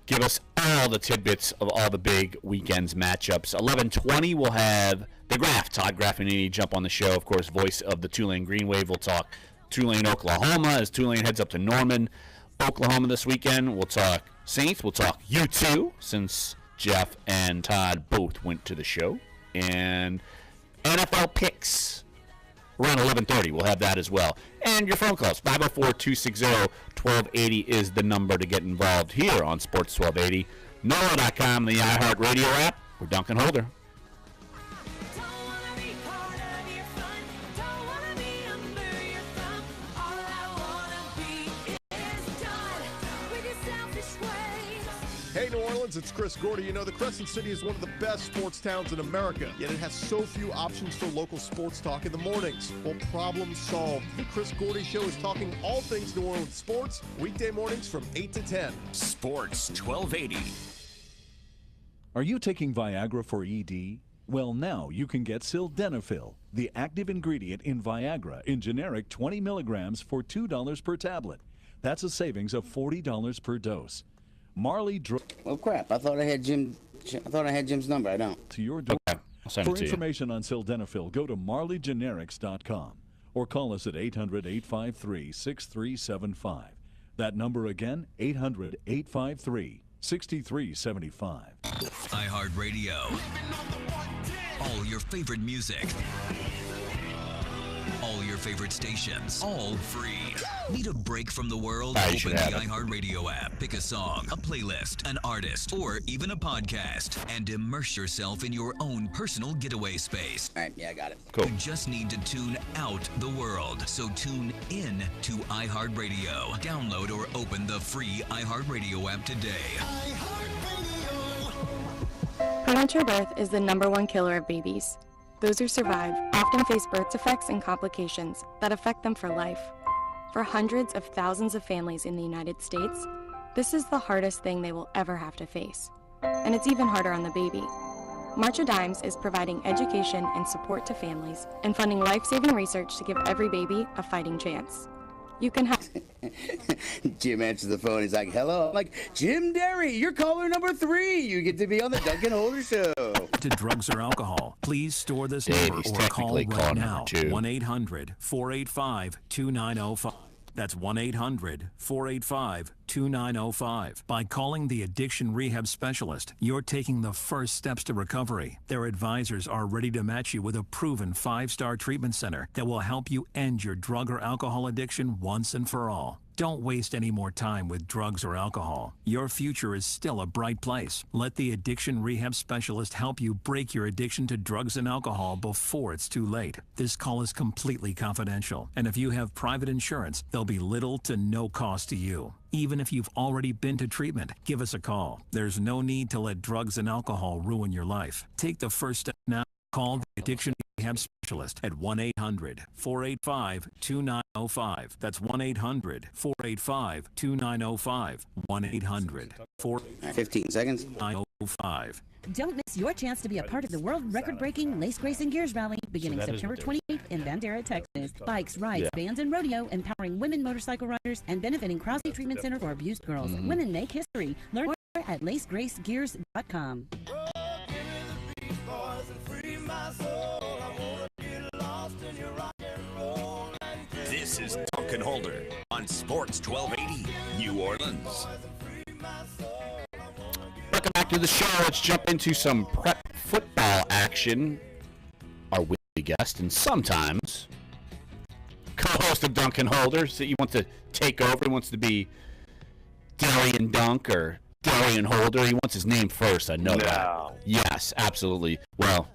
give us all the tidbits of all the big weekend's matchups. 11:20, we'll have the Graph, Todd Graffinini, jump on the show. Of course, voice of the Tulane Green Wave. We'll talk Tulane, Oklahoma, as Tulane heads up to Norman, Oklahoma this weekend. We'll talk Saints. We'll talk U2, since Jeff and Todd both went to the show. And NFL picks around 11:30. We'll have that as well. And your phone calls, 504-260-1280 is the number to get involved here on Sports 1280. NOLA.com, the iHeartRadio app. We're Duncan Holder. Hey, New Orleans, it's Chris Gordy. You know, the Crescent City is one of the best sports towns in America, yet it has so few options for local sports talk in the mornings. Well, problem solved. The Chris Gordy Show is talking all things New Orleans sports, weekday mornings from 8 to 10. Sports 1280. Are you taking Viagra for ED? Well, now you can get sildenafil, the active ingredient in Viagra, in generic 20 milligrams for $2 per tablet. That's a savings of $40 per dose. Marley Drug. Oh crap! I thought I had Jim's number. I don't. To your door. Okay. I'll send For it to information on sildenafil, go to marleygenerics.com or call us at 800-853-6375. That number again, 800-853-6375. iHeartRadio. All your favorite music. all your favorite stations, all free. Need a break from the world? You Open should the have it. iHeartRadio app, pick a song, a playlist, an artist, or even a podcast, and immerse yourself in your own personal getaway space. All right, yeah, I got it. Cool. You just need to tune out the world. So tune in to iHeartRadio. Download or open the free iHeartRadio app today. Premature birth is the #1 killer of babies. Those who survive often face birth defects and complications that affect them for life. For hundreds of thousands of families in the United States, this is the hardest thing they will ever have to face. And it's even harder on the baby. March of Dimes is providing education and support to families and funding life-saving research to give every baby a fighting chance. You can have... Jim answers the phone. He's like, hello. I'm like, Jim Derry, you're caller number 3. You get to be on the Duncan Holder Show. To drugs or alcohol, please store this Dave, number he's or call technically right caller now. number 2. 1-800-485-2905. That's 1-800-485-2905. By calling the Addiction Rehab Specialist, you're taking the first steps to recovery. Their advisors are ready to match you with a proven 5-star treatment center that will help you end your drug or alcohol addiction once and for all. Don't waste any more time with drugs or alcohol. Your future is still a bright place. Let the Addiction Rehab Specialist help you break your addiction to drugs and alcohol before it's too late. This call is completely confidential, and if you have private insurance, there'll be little to no cost to you. Even if you've already been to treatment, give us a call. There's no need to let drugs and alcohol ruin your life. Take the first step now. Call the Addiction Rehab Specialist at 1-800-485-2905. That's 1-800-485-2905. 1-800-485-2905. 15 seconds. Don't miss your chance to be a part of the world record-breaking Lace Grace and Gears Rally beginning September 28th in Bandera, Texas. Bikes, rides, bands, and rodeo empowering women motorcycle riders and benefiting Crosby Treatment Center for Abused Girls. Women make history. Learn more at lacegracegears.com. This is Duncan Holder on Sports 1280, New Orleans. Welcome back to the show. Let's jump into some prep football action. Our weekly guest, and sometimes co-host of Duncan Holder, so he wants to take over. He wants to be Darian Dunk or Darian Holder. He wants his name first. I know that. Yes, absolutely. Well,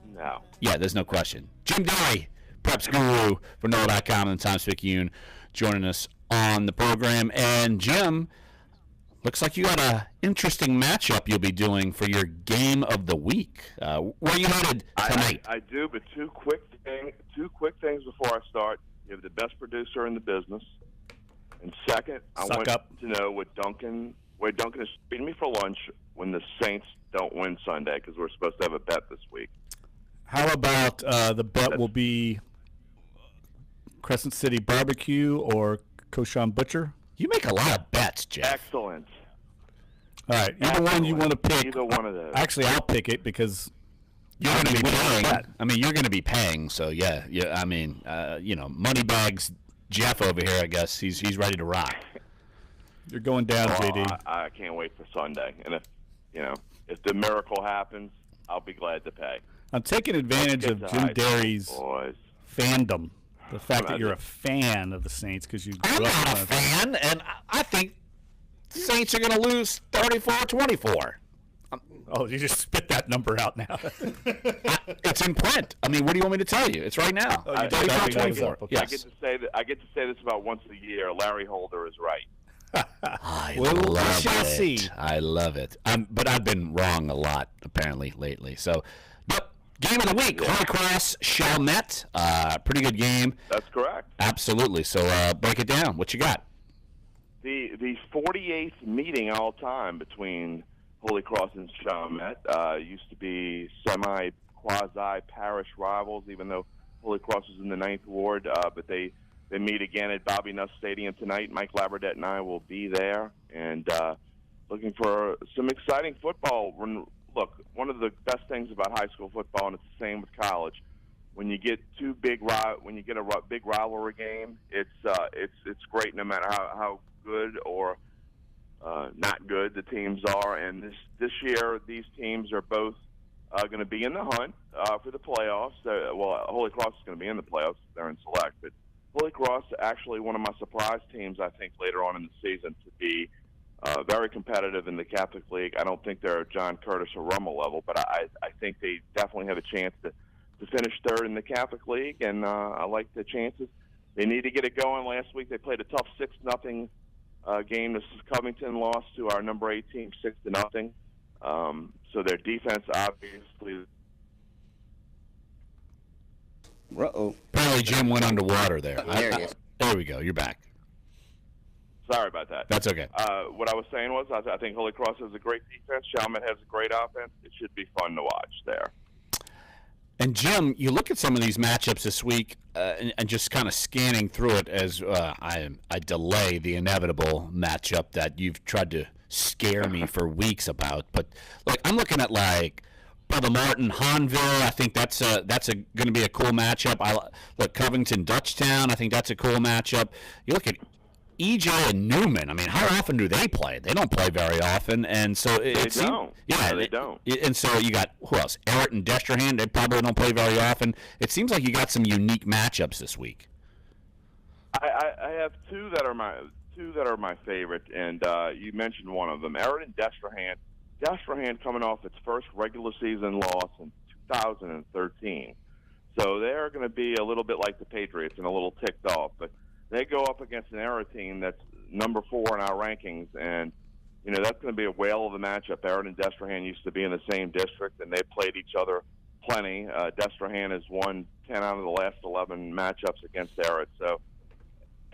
yeah, there's no question. Jim Derry, Preps Guru for NOLA.com and Times Picayune, joining us on the program. And Jim, looks like you got an interesting matchup you'll be doing for your game of the week. Where are you headed tonight? I do, but two quick things before I start. You have the best producer in the business, and second, I want to know where Duncan is treating me for lunch when the Saints don't win Sunday, because we're supposed to have a bet this week. How about the bet will be Crescent City Barbecue or Koshan Butcher? You make a lot of bets, Jeff. Excellent. All right, either one you want to pick. Either one of those. Actually, I'll pick it because you're going to be paying. I mean, you're going to be paying. So yeah. I mean, Moneybags Jeff over here. I guess he's ready to rock. You're going down, JD. I can't wait for Sunday, and if the miracle happens, I'll be glad to pay. I'm taking advantage of Jim Derry's fandom. The fact that you're a fan of the Saints because you. I'm not a fan, and I think the Saints are going to lose 34-24. Oh, you just spit that number out now. It's in print. I mean, what do you want me to tell you? It's right now. 34-24. Okay. Yes. I get to say this about once a year. Larry Holder is right. I love it. I love it. But I've been wrong a lot apparently lately. So, but game of the week: Holy Cross Chalmette. Pretty good game. That's correct. Absolutely. So break it down. What you got? The 48th meeting all time between Holy Cross and Chalmette. Used to be semi-quasi parish rivals, even though Holy Cross was in the 9th Ward. But they meet again at Bobby Nuss Stadium tonight. Mike Labradette and I will be there, and looking for some exciting football. Look, one of the best things about high school football, and it's the same with college, when you get a big rivalry game, it's great no matter how good or not good the teams are. And this year, these teams are both going to be in the hunt for the playoffs. Well, Holy Cross is going to be in the playoffs. They're in select. But Holy Cross, actually one of my surprise teams, I think, later on in the season to be very competitive in the Catholic League. I don't think they're John Curtis or Rummel level, but I think they definitely have a chance to finish third in the Catholic League, and I like the chances. They need to get it going. Last week they played a tough 6-0 game. This is Covington lost to our number 8 team 6-0. So their defense obviously. Uh-oh. Apparently Jim went underwater there. There he is. There we go. You're back. Sorry about that. That's okay. What I was saying was I think Holy Cross has a great defense. Chalmette has a great offense. It should be fun to watch there. And Jim, you look at some of these matchups this week, and just kind of scanning through it as I delay the inevitable matchup that you've tried to scare me for weeks about. But like I'm looking at like Brother Martin, Hanville. I think that's going to be a cool matchup. Look, Covington, Dutchtown. I think that's a cool matchup. You look at EJ and Newman. I mean, how often do they play? They don't play very often, and so They don't. And so you got who else? Everett and Destrehan. They probably don't play very often. It seems like you got some unique matchups this week. I have two that are my favorite, and you mentioned one of them. Everett and Destrehan. Destrehan coming off its first regular season loss in 2013, so they're going to be a little bit like the Patriots and a little ticked off, but. They go up against an Everett team that's number 4 in our rankings, and that's going to be a whale of a matchup. Everett and Destrehan used to be in the same district, and they played each other plenty. Destrehan has won 10 out of the last 11 matchups against Everett, so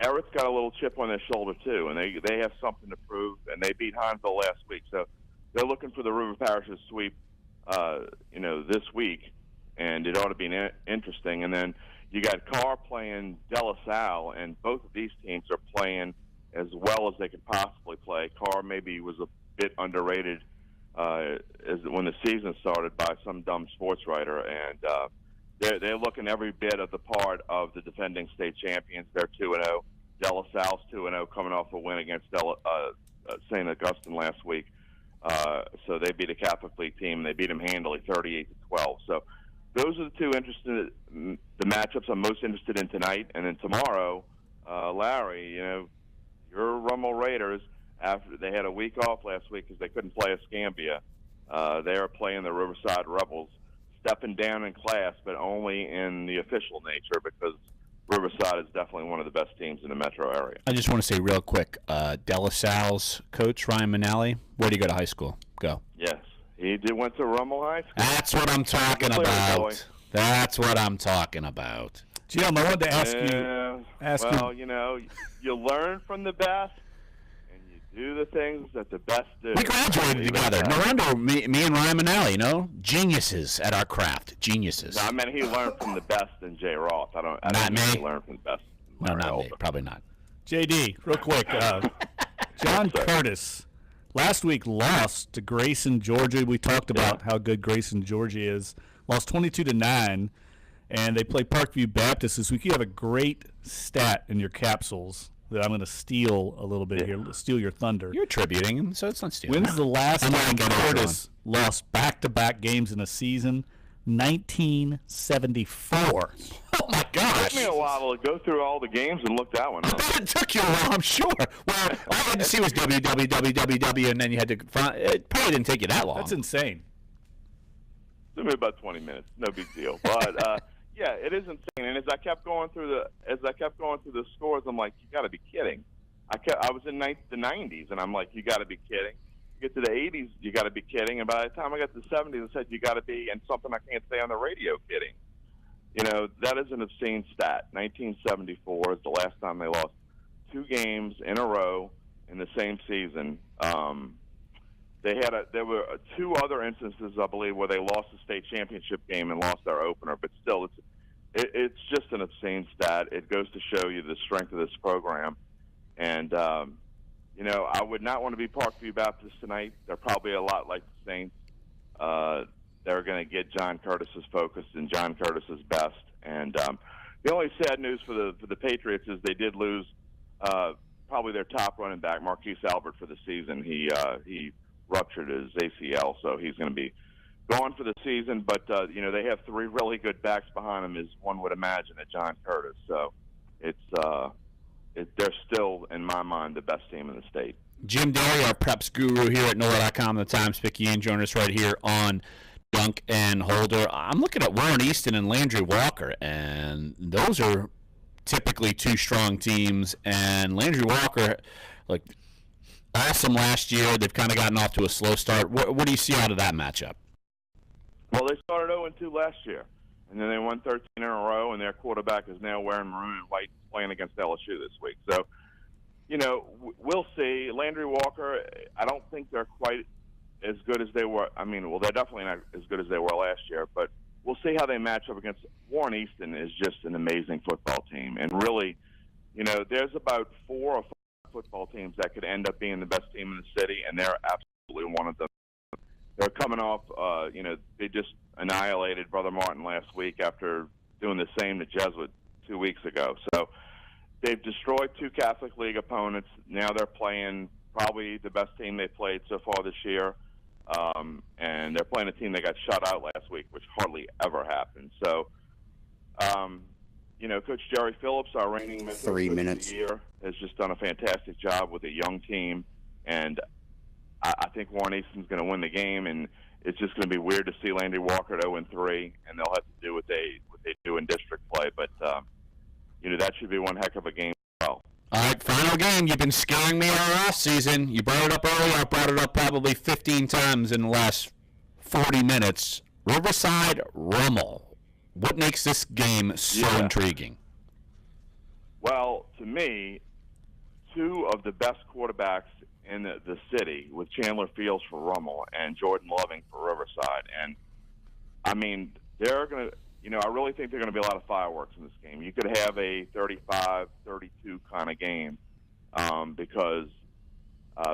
Everett's got a little chip on their shoulder too, and they have something to prove. And they beat Hanville last week, so they're looking for the River Parishes sweep, this week, and it ought to be interesting. And then. You got Carr playing De La Salle, and both of these teams are playing as well as they could possibly play. Carr maybe was a bit underrated when the season started by some dumb sports writer, and they're looking every bit of the part of the defending state champions. They're 2-0. De La Salle's 2-0, coming off a win against St. Augustine last week. So they beat a Catholic League team. They beat them handily, 38-12. So. Those are the two the matchups I'm most interested in tonight. And then tomorrow, Larry, your Rummel Raiders, after they had a week off last week because they couldn't play Escambia, they are playing the Riverside Rebels, stepping down in class, but only in the official nature because Riverside is definitely one of the best teams in the metro area. I just want to say real quick, De La Salle's coach, Ryan Manali, where did he go to high school? Go. Yes. He went to Rummel High School. That's what I'm talking about. That's what I'm talking about. Jim, I wanted to ask you. You learn from the best, and you do the things that the best do. We graduated together. No wonder me and Ryan Manali, geniuses at our craft. Geniuses. No, I mean, he learned from the best in Jay Roth. I don't think he learned from the best. No, not me. Probably not. JD, real quick. John Curtis. Last week lost to Grayson, Georgia. We talked about how good Grayson, Georgia is. Lost 22-9, and they play Parkview Baptist this week. You have a great stat in your capsules that I'm going to steal a little bit here. Steal your thunder. You're attributing him, so it's not stealing. When's the last time Curtis lost back-to-back games in a season? 1974. Oh my gosh! It took me a while to go through all the games and look that one up. It took you a while, I'm sure. Well, all I had to see was www, and then you had to find. It probably didn't take you that long. That's insane. It took me about 20 minutes. No big deal. But yeah, it is insane. And as I kept going through the scores, I'm like, you got to be kidding. I was in the 90s, and I'm like, you got to be kidding. You get to the 80s, you got to be kidding. And by the time I got to the 70s, I said, you got to be, and something I can't say on the radio, kidding. That is an obscene stat. 1974 is the last time they lost 2 games in a row in the same season. There were 2 other instances, I believe, where they lost the state championship game and lost their opener. But still, it's just an obscene stat. It goes to show you the strength of this program. And I would not want to be Parkview Baptist tonight. They're probably a lot like the Saints. They're going to get John Curtis's focus and John Curtis's best. And the only sad news for the Patriots is they did lose probably their top running back, Marquise Albert, for the season. He ruptured his ACL, so he's going to be gone for the season, but they have three really good backs behind them, as one would imagine, at John Curtis. So they're still, in my mind, the best team in the state. Jim Daly, our preps guru here at NOLA.com, the Times Picayune, joining us right here on Dunc and Holder. I'm looking at Warren Easton and Landry Walker, and those are typically two strong teams. And Landry Walker, awesome last year. They've kind of gotten off to a slow start. What do you see out of that matchup? Well, they started 0-2 last year, and then they won 13 in a row, and their quarterback is now wearing maroon and white playing against LSU this week. So, we'll see. Landry Walker, I don't think they're quite as good as they were. They're definitely not as good as they were last year, but we'll see how they match up against Warren Easton. Is just an amazing football team. And really, there's about 4 or 5 football teams that could end up being the best team in the city, and they're absolutely one of them. They're coming off, they just annihilated Brother Martin last week after doing the same to Jesuit 2 weeks ago. So they've destroyed 2 Catholic League opponents. Now they're playing probably the best team they played so far this year. And they're playing a team that got shut out last week, which hardly ever happens. So, Coach Jerry Phillips, our reigning mentor of the year, has just done a fantastic job with a young team. And I think Warren Easton's going to win the game, and it's just going to be weird to see Landry Walker at 0-3, and they'll have to do what they do in district play. But that should be one heck of a game as well. All right, final game. You've been scaring me all off season. You brought it up earlier. I brought it up probably 15 times in the last 40 minutes. Riverside Rummel. What makes this game so intriguing? Well, to me, 2 of the best quarterbacks in the city, with Chandler Fields for Rummel and Jordan Loving for Riverside. And, they're going to, I really think they're going to be a lot of fireworks in this game. You could have a 35-32 kind of game because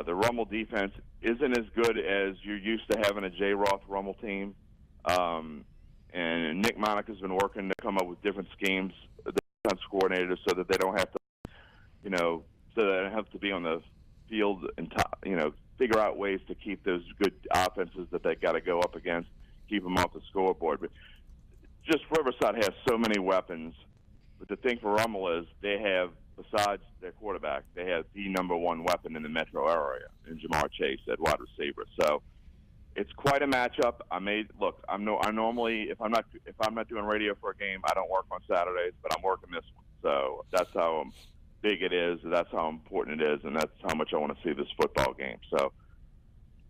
the Rummel defense isn't as good as you're used to having a J. Roth Rummel team. And Nick Monica's been working to come up with different schemes, the defense coordinators, so that they don't have to, so they don't have to be on the field and figure out ways to keep those good offenses that they got to go up against, keep them off the scoreboard. But just Riverside has so many weapons. But the thing for Rummel is they have, besides their quarterback, they have the number 1 weapon in the metro area in Jamar Chase at wide receiver. So it's quite a matchup. I normally, if I'm not doing radio for a game, I don't work on Saturdays, but I'm working this one. So that's how big it is, that's how important it is, and that's how much I want to see this football game. So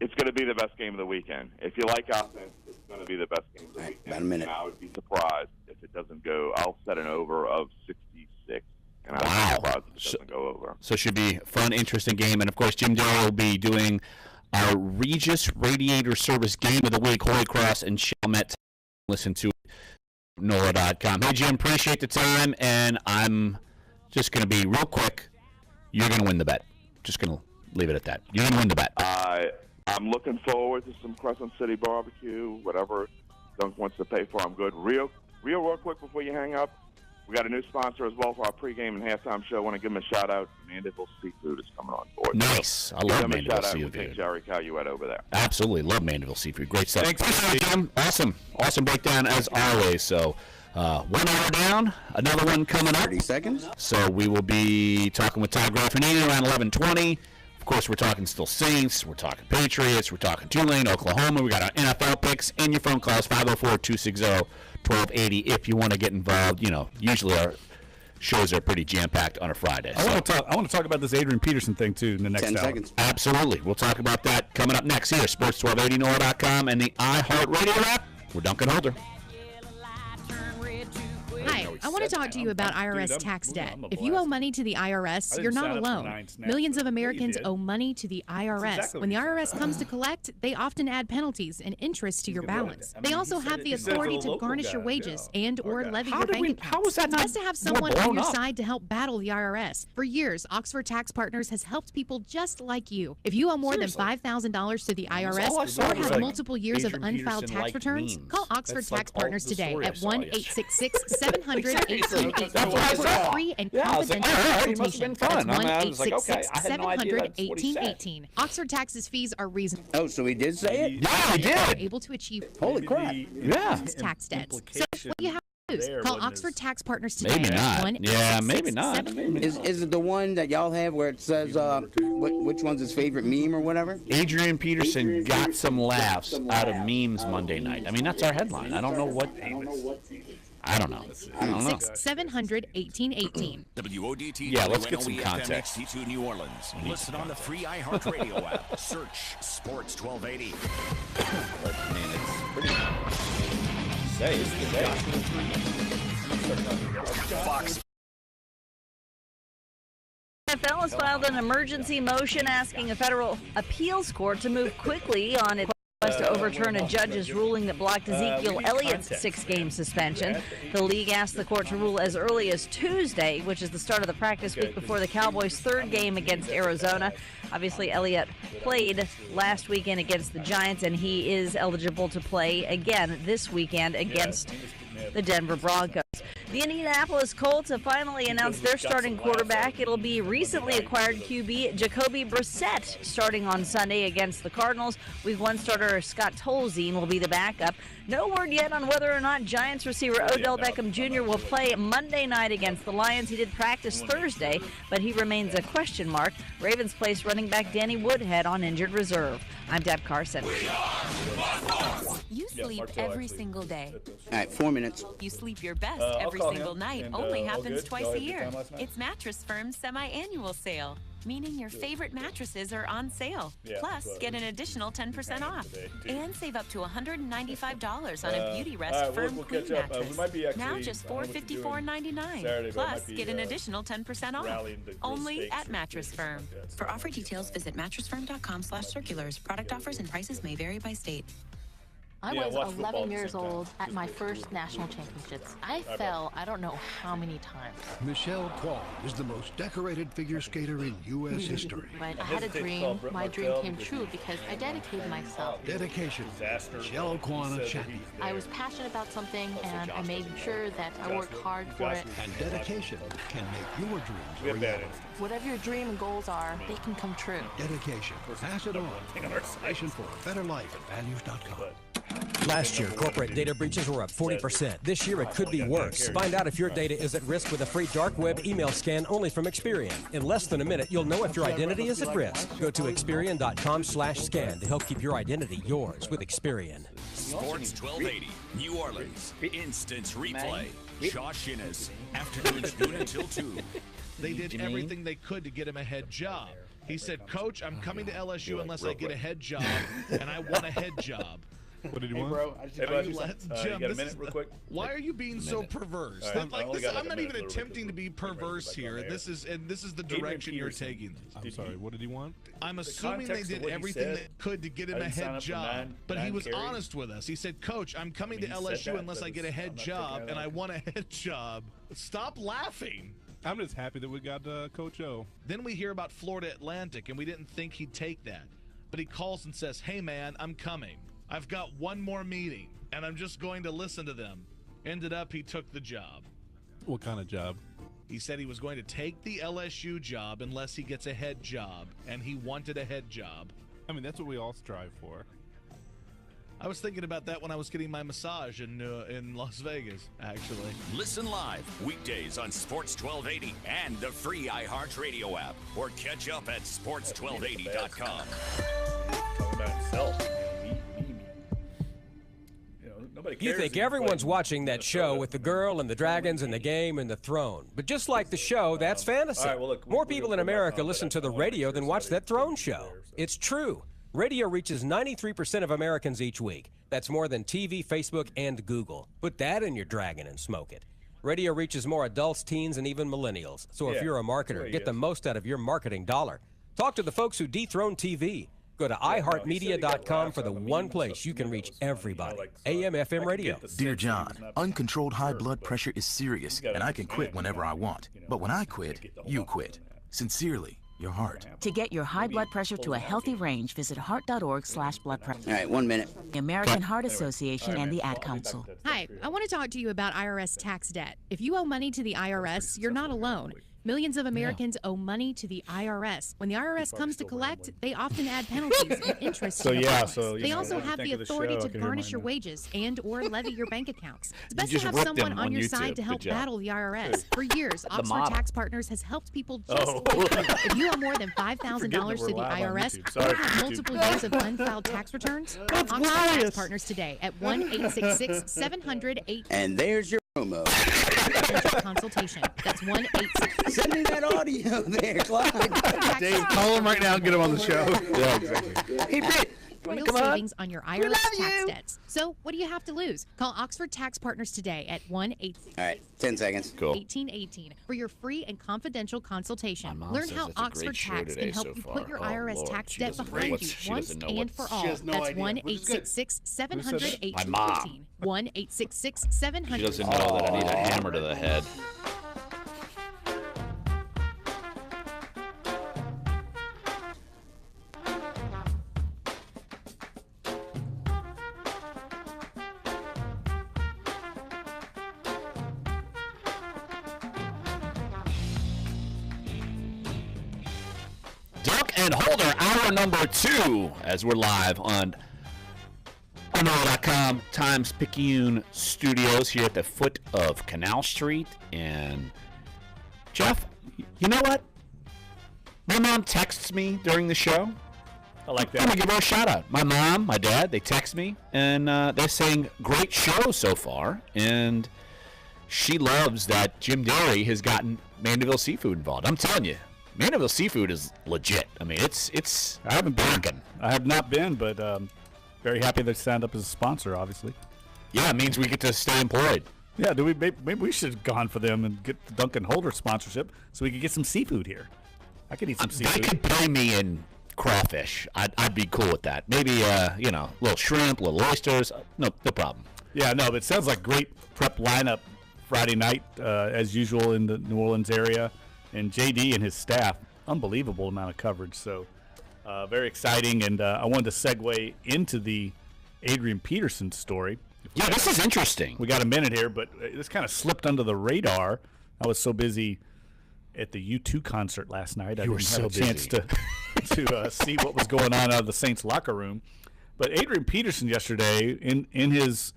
it's going to be the best game of the weekend. If you like offense, it's going to be the best game of the weekend. About a minute. And I would be surprised if it doesn't go. I'll set an over of 66, and I'll be surprised if it doesn't go over. So it should be a fun, interesting game. And, of course, Jim Darrell will be doing our Regis Radiator Service Game of the Week, Holy Cross and Chalmette. Listen to NOLA.com. Hey, Jim, appreciate the time, and I'm just going to be real quick. You're going to win the bet. Just going to leave it at that. You're going to win the bet. I'm looking forward to some Crescent City barbecue, whatever Dunc wants to pay for. I'm good. Real quick before you hang up, we got a new sponsor as well for our pregame and halftime show. I want to give them a shout-out. Mandeville Seafood is coming on board. Nice. So I love Mandeville Seafood. Seafood. We take Jerry Caluette over there. Absolutely. Love Mandeville Seafood. Great stuff. Thanks, Jim. Awesome. Awesome breakdown as always. So 1 hour down, another one coming up. 30 seconds. So we will be talking with Ty Graffinini around 11:20. Of course, we're talking still Saints, we're talking Patriots, we're talking Tulane, Oklahoma. We got our NFL picks and your phone calls, 504-260-1280 if you want to get involved. Usually our shows are pretty jam-packed on a Friday. I want to talk about this Adrian Peterson thing, too, in the next 10 hour. seconds. Absolutely. We'll talk about that coming up next here. Sports 1280 NOLA.com and the iHeartRadio app. We're Dunc and Holder. Hi, I want to talk to you about IRS tax debt. If you owe money to the IRS, you're not alone. Millions of Americans owe money to the IRS. When the IRS comes to collect, they often add penalties and interest to your balance. They also have the authority to garnish your wages and or levy your bank accounts. How is that not It's best to have someone on your side to help battle the IRS. For years, Oxford Tax Partners has helped people just like you. If you owe more than $5,000 to the IRS or have multiple years of unfiled tax returns, call Oxford Tax Partners today at 1-866-700-8800 That's what I saw. Free and confidential it must have been fun. I was like, okay, I had no idea that's what he said. 1818. Oxford Tax's fees are reasonable. Oh, so he did say it? Yeah, he Are did. able to achieve Holy crap. Yeah. tax debt. So what do you have to lose? Call Oxford Tax Partners today. Maybe not. Yeah, maybe not. Is it the one that y'all have where it says which one's his favorite meme or whatever? Adrian Peterson got some laughs out of memes Monday night. I mean, that's our headline. I don't know what. I don't know. 700-1818. WODT. Yeah, let's get some context. WNOE-FM New Orleans. Listen on the free iHeartRadio app. Search Sports 1280. I mean, it's pretty safe today. Fox. NFL has filed an emergency motion asking a federal appeals court to move quickly on its request to overturn a judge's ruling that blocked Ezekiel Elliott's 6-game suspension. The league asked the court to rule as early as Tuesday, which is the start of the practice week before the Cowboys' third game against Arizona. Obviously, Elliott played last weekend against the Giants, and he is eligible to play again this weekend against the Denver Broncos. The Indianapolis Colts have finally announced their starting quarterback. It'll be recently acquired QB Jacoby Brissett starting on Sunday against the Cardinals. Week 1 starter Scott Tolzien will be the backup. No word yet on whether or not Giants receiver Odell Beckham Jr. will play Monday night against the Lions. He did practice Thursday, but he remains a question mark. Ravens placed running back Danny Woodhead on injured reserve. I'm Deb Carson. You sleep every single day. All right, 4 minutes. You sleep your best every single night. Only happens twice a year. It's Mattress Firm's semi-annual sale, meaning your favorite mattresses are on sale. Plus, get an additional 10% off. And save up to $195 on a Beauty Rest Firm Queen mattress. Now just $454.99. Plus, get an additional 10% off. Only at Mattress Firm. For offer details, visit mattressfirm.com/circulars. Product offers and prices may vary by state. I was 11 years old at my first national championships. I fell I don't know how many times. Michelle Kwan is the most decorated figure skater in U.S. history. But I had a dream. My dream came true because I dedicated myself. Dedication. Michelle Kwan, a champion. I was passionate about something, and I made sure that I worked hard for it. And dedication can make your dreams a reality. Whatever your dream and goals are, they can come true. Dedication. Pass it on. Dedication for a better life at values.com. Last year, corporate data breaches were up 40%. This year, it could be worse. Find out if your data is at risk with a free dark web email scan only from Experian. In less than a minute, you'll know if your identity is at risk. Go to Experian.com/scan to help keep your identity yours with Experian. Sports 1280, New Orleans. Instant replay. Josh Innes. Afternoons noon until 2. They did everything they could to get him a head job. He said, Coach, I'm coming to LSU unless I get a head job, and I want a head job. What did you want? Bro, you got a minute real quick? Why are you being so perverse? Right. I'm not even attempting to be perverse here. This is the direction you're taking. I'm sorry, what did he want? I'm assuming they did everything they could to get him a head job, but he was honest with us. He said, Coach, I'm coming to LSU unless I get a head job, and I want a head job. Stop laughing. I'm just happy that we got Coach O. Then we hear about Florida Atlantic, and we didn't think he'd take that. But he calls and says, hey, man, I'm coming. I've got one more meeting, and I'm just going to listen to them. Ended up, he took the job. What kind of job? He said he was going to take the LSU job unless he gets a head job, and he wanted a head job. I mean, that's what we all strive for. I was thinking about that when I was getting my massage in Las Vegas, actually. Listen live weekdays on Sports 1280 and the free iHeartRadio app, or catch up at sports1280.com. Talking about himself. You think everyone's watching that show with the girl and the dragons and the game and the throne. But just like the show, that's fantasy. More people in America listen to the radio than watch that throne show. It's true. Radio reaches 93% of Americans each week. That's more than TV, Facebook, and Google. Put that in your dragon and smoke it. Radio reaches more adults, teens, and even millennials. So if you're a marketer, get the most out of your marketing dollar. Talk to the folks who dethrone TV. Go to iHeartMedia.com for the one place you can reach everybody. AM, FM radio. Dear John, uncontrolled high blood pressure is serious, and I can quit whenever I want. But when I quit, you quit. Sincerely, your heart. To get your high blood pressure to a healthy range, visit heart.org/blood pressure. All right, 1 minute. The American Heart Association and the Ad Council. Hi, I want to talk to you about IRS tax debt. If you owe money to the IRS, you're not alone. Millions of Americans owe money to the IRS. When the IRS comes to collect, they often add penalties and interest to your payments. They also have the authority to garnish your wages and or levy your bank accounts. It's best to have someone on your side to help battle the IRS. For years, Oxford Tax Partners has helped people just like you. If you owe more than $5,000 to the IRS or have multiple years of unfiled tax returns, call Oxford Tax Partners today at 1-866-700-8. And there's your promo. Consultation. That's 1-866. Send me that audio there, Clyde. Dave, call him right now and get him on the show. Yeah, exactly. Hey, Britt. Real savings on your IRS tax debts. So what do you have to lose? Call Oxford Tax Partners today at 1-866. All right, 10 seconds. Cool. 1818 for your free and confidential consultation. My mom Learn says how it's a great Oxford show Tax today can help so you far. put your Oh, IRS Lord, tax she debt doesn't know behind what- you she once doesn't know and what's- for she all. has no That's idea, 1-866-700-1818. My mom. 1-866-700. She doesn't know that I need a hammer to the head. Dunc and Holder, hour number 2, as we're live on NOLA.com, Times-Picayune Studios here at the foot of Canal Street. And Jeff, you know what? My mom texts me during the show. I like that. I'm going to give her a shout out. My mom, my dad, they text me, and they're saying, great show so far. And she loves that Jim Derry has gotten Mandeville Seafood involved. I'm telling you, Mandeville Seafood is legit. I mean, it's. I haven't been. Working. I have not been, but very happy they signed up as a sponsor, obviously. Yeah, it means we get to stay employed. Yeah, maybe we should have gone for them and get the Dunc and Holder sponsorship so we could get some seafood here. I could eat some seafood. They could pay me in crawfish. I'd be cool with that. Maybe a little shrimp, little oysters. No problem. Yeah, no, but it sounds like great prep lineup Friday night as usual in the New Orleans area. And JD and his staff, unbelievable amount of coverage. So very exciting. And I wanted to segue into the Adrian Peterson story. Yeah, this is interesting. We got a minute here, but this kind of slipped under the radar. I was so busy at the U2 concert last night. I didn't have a chance to see what was going on out of the Saints locker room. But Adrian Peterson yesterday, in his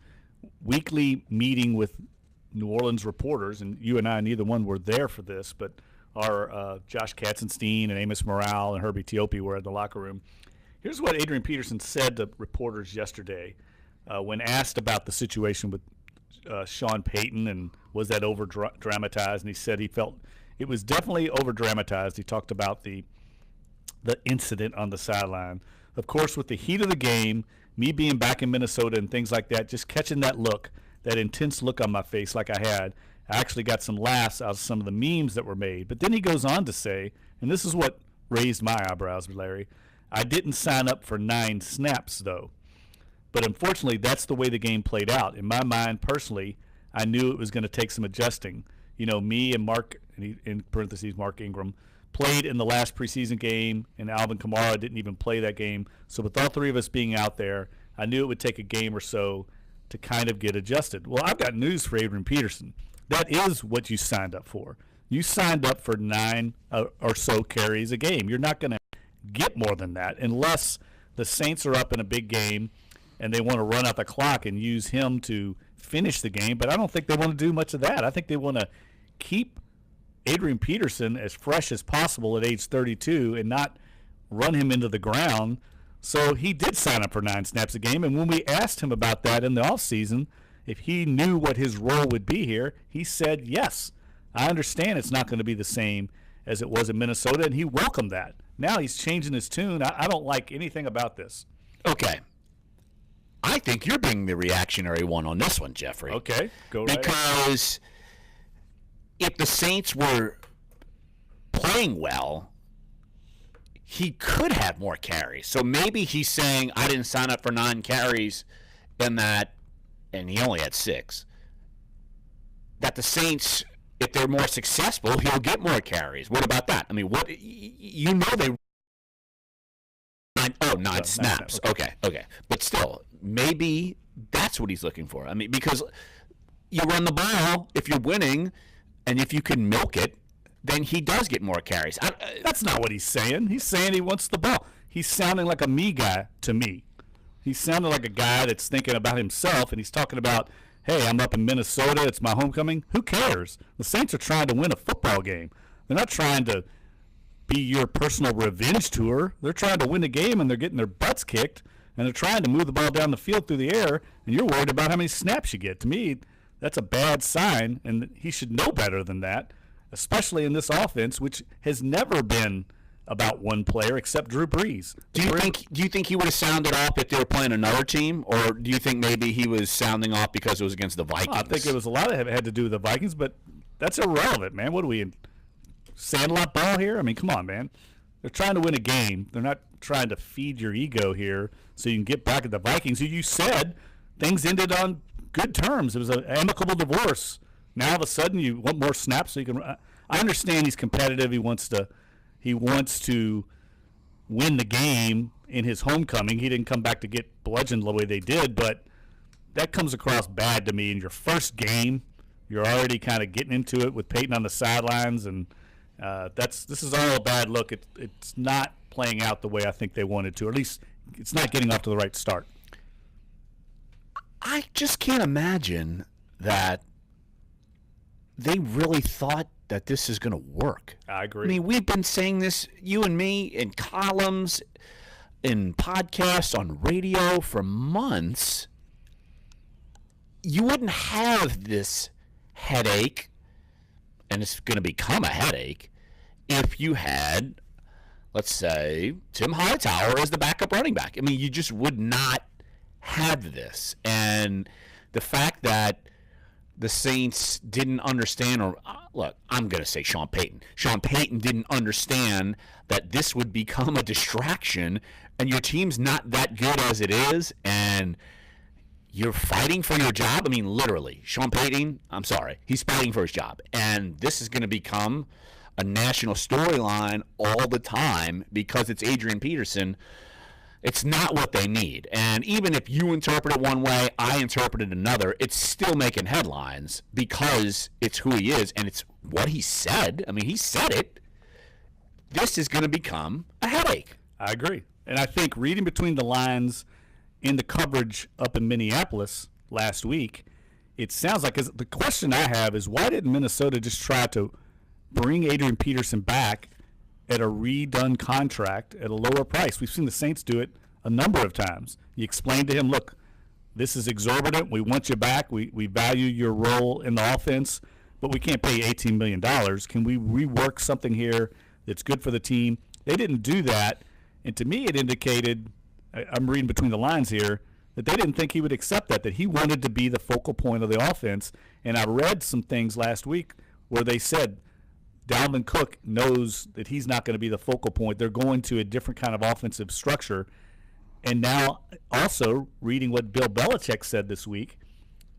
weekly meeting with New Orleans reporters, and you and I, neither one were there for this, but our Josh Katzenstein and Amos Morale and Herbie Teope were in the locker room. Here's what Adrian Peterson said to reporters yesterday when asked about the situation with Sean Payton and was that over-dramatized. And he said he felt it was definitely over-dramatized. He talked about the incident on the sideline. Of course, with the heat of the game, me being back in Minnesota and things like that, just catching that look, that intense look on my face like I had, I actually got some laughs out of some of the memes that were made. But then he goes on to say, and this is what raised my eyebrows, Larry, I didn't sign up for 9 snaps, though. But unfortunately, that's the way the game played out. In my mind, personally, I knew it was going to take some adjusting. You know, me and Mark, in parentheses, Mark Ingram, played in the last preseason game, and Alvin Kamara didn't even play that game. So with all 3 of us being out there, I knew it would take a game or so to kind of get adjusted. Well, I've got news for Adrian Peterson. That is what you signed up for. You signed up for 9 or so carries a game. You're not going to get more than that unless the Saints are up in a big game and they want to run out the clock and use him to finish the game. But I don't think they want to do much of that. I think they want to keep Adrian Peterson as fresh as possible at age 32 and not run him into the ground. So he did sign up for 9 snaps a game. And when we asked him about that in the offseason, if he knew what his role would be here, he said, yes, I understand it's not going to be the same as it was in Minnesota, and he welcomed that. Now he's changing his tune. I don't like anything about this. Okay. I think you're being the reactionary one on this one, Jeffrey. Okay, go right ahead. Because if the Saints were playing well, he could have more carries. So maybe he's saying, I didn't sign up for 9 carries and he only had 6. That the Saints if they're more successful, he'll get more carries. What about that? I mean, what you know they. Nine snaps. Okay. But still, maybe that's what he's looking for. I mean, because you run the ball if you're winning, and if you can milk it, then he does get more carries. That's not what he's saying. He's saying he wants the ball. He's sounding like a me guy to me. He's sounding like a guy that's thinking about himself, and he's talking about, hey, I'm up in Minnesota. It's my homecoming. Who cares? The Saints are trying to win a football game. They're not trying to be your personal revenge tour. They're trying to win the game, and they're getting their butts kicked, and they're trying to move the ball down the field through the air, and you're worried about how many snaps you get. To me, that's a bad sign, and he should know better than that, especially in this offense, which has never been about one player except Drew Brees. Do you think he would have sounded off if they were playing another team, or do you think maybe he was sounding off because it was against the Vikings? I think it was a lot of it had to do with the Vikings, but that's irrelevant, man. What are we in Sandlot ball here? I mean, come on, man. They're trying to win a game. They're not trying to feed your ego here so you can get back at the Vikings, who you said things ended on good terms. It was an amicable divorce. Now all of a sudden you want more snaps so you can. I understand he's competitive. He wants to win the game in his homecoming. He didn't come back to get bludgeoned the way they did, but that comes across bad to me. In your first game, you're already kind of getting into it with Peyton on the sidelines, and this is all a bad look. It's not playing out the way I think they wanted to, or at least it's not getting off to the right start. I just can't imagine that they really thought that this is going to work. I agree. I mean, we've been saying this, you and me, in columns, in podcasts, on radio for months. You wouldn't have this headache, and it's going to become a headache, if you had, let's say, Tim Hightower as the backup running back. I mean, you just would not have this. And the fact that the Saints didn't understand, or look, I'm going to say Sean Payton. Sean Payton didn't understand that this would become a distraction, and your team's not that good as it is, and you're fighting for your job. I mean, literally, Sean Payton, I'm sorry, he's fighting for his job. And this is going to become a national storyline all the time because it's Adrian Peterson. It's not what they need. And even if you interpret it one way, I interpret it another, it's still making headlines because it's who he is and it's what he said. I mean, he said it. This is going to become a headache. I agree. And I think reading between the lines in the coverage up in Minneapolis last week, it sounds like, 'cause the question I have is, why didn't Minnesota just try to bring Adrian Peterson back at a redone contract at a lower price? We've seen the Saints do it a number of times. You explain to him, look, this is exorbitant. We want you back. We value your role in the offense, but we can't pay $18 million. Can we rework something here that's good for the team? They didn't do that. And to me, it indicated, I'm reading between the lines here, that they didn't think he would accept that he wanted to be the focal point of the offense. And I read some things last week where they said Dalvin Cook knows that he's not going to be the focal point. They're going to a different kind of offensive structure. And now also reading what Bill Belichick said this week,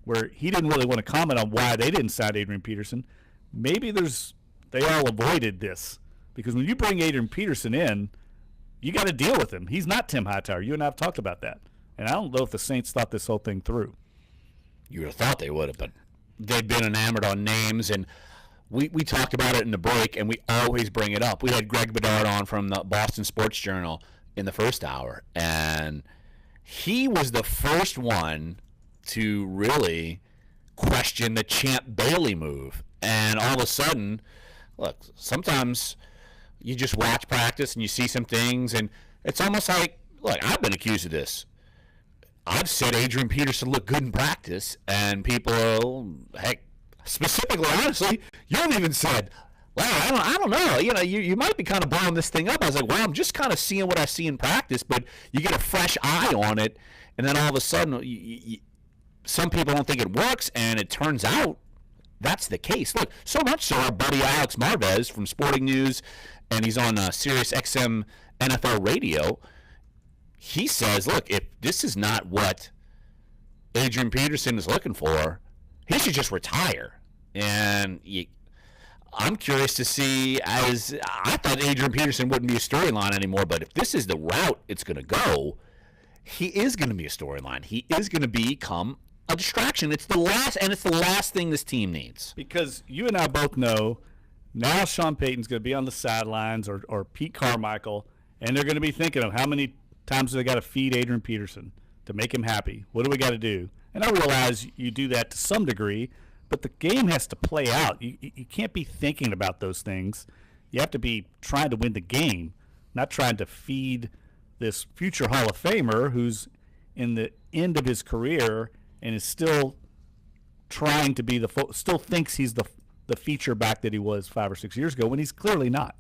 where he didn't really want to comment on why they didn't sign Adrian Peterson. Maybe they all avoided this. Because when you bring Adrian Peterson in, you got to deal with him. He's not Tim Hightower. You and I have talked about that. And I don't know if the Saints thought this whole thing through. You would have thought they would have, but they've been enamored on names. And we talked about it in the break, and we always bring it up. We had Greg Bedard on from the Boston Sports Journal in the first hour, and he was the first one to really question the Champ Bailey move. And all of a sudden, look, sometimes you just watch practice and you see some things, and it's almost like, look, I've been accused of this. I've said Adrian Peterson looked good in practice, and people, heck, specifically, honestly, you've even said, well, I don't know. You know, you might be kind of blowing this thing up. I was like, well, I'm just kind of seeing what I see in practice, but you get a fresh eye on it, and then all of a sudden, some people don't think it works, and it turns out that's the case. Look, so much so our buddy Alex Marvez from Sporting News, and he's on Sirius XM NFL Radio, he says, look, if this is not what Adrian Peterson is looking for, he should just retire. And I'm curious to see, as I thought Adrian Peterson wouldn't be a storyline anymore, but if this is the route it's going to go, he is going to be a storyline. He is going to become a distraction. It's the last thing this team needs. Because you and I both know now Sean Payton's going to be on the sidelines or Pete Carmichael, and they're going to be thinking of how many times do they got to feed Adrian Peterson to make him happy? What do we got to do? And I realize you do that to some degree, but the game has to play out. You can't be thinking about those things. You have to be trying to win the game, not trying to feed this future Hall of Famer who's in the end of his career and is still trying to be still thinks he's the feature back that he was 5 or 6 years ago when he's clearly not.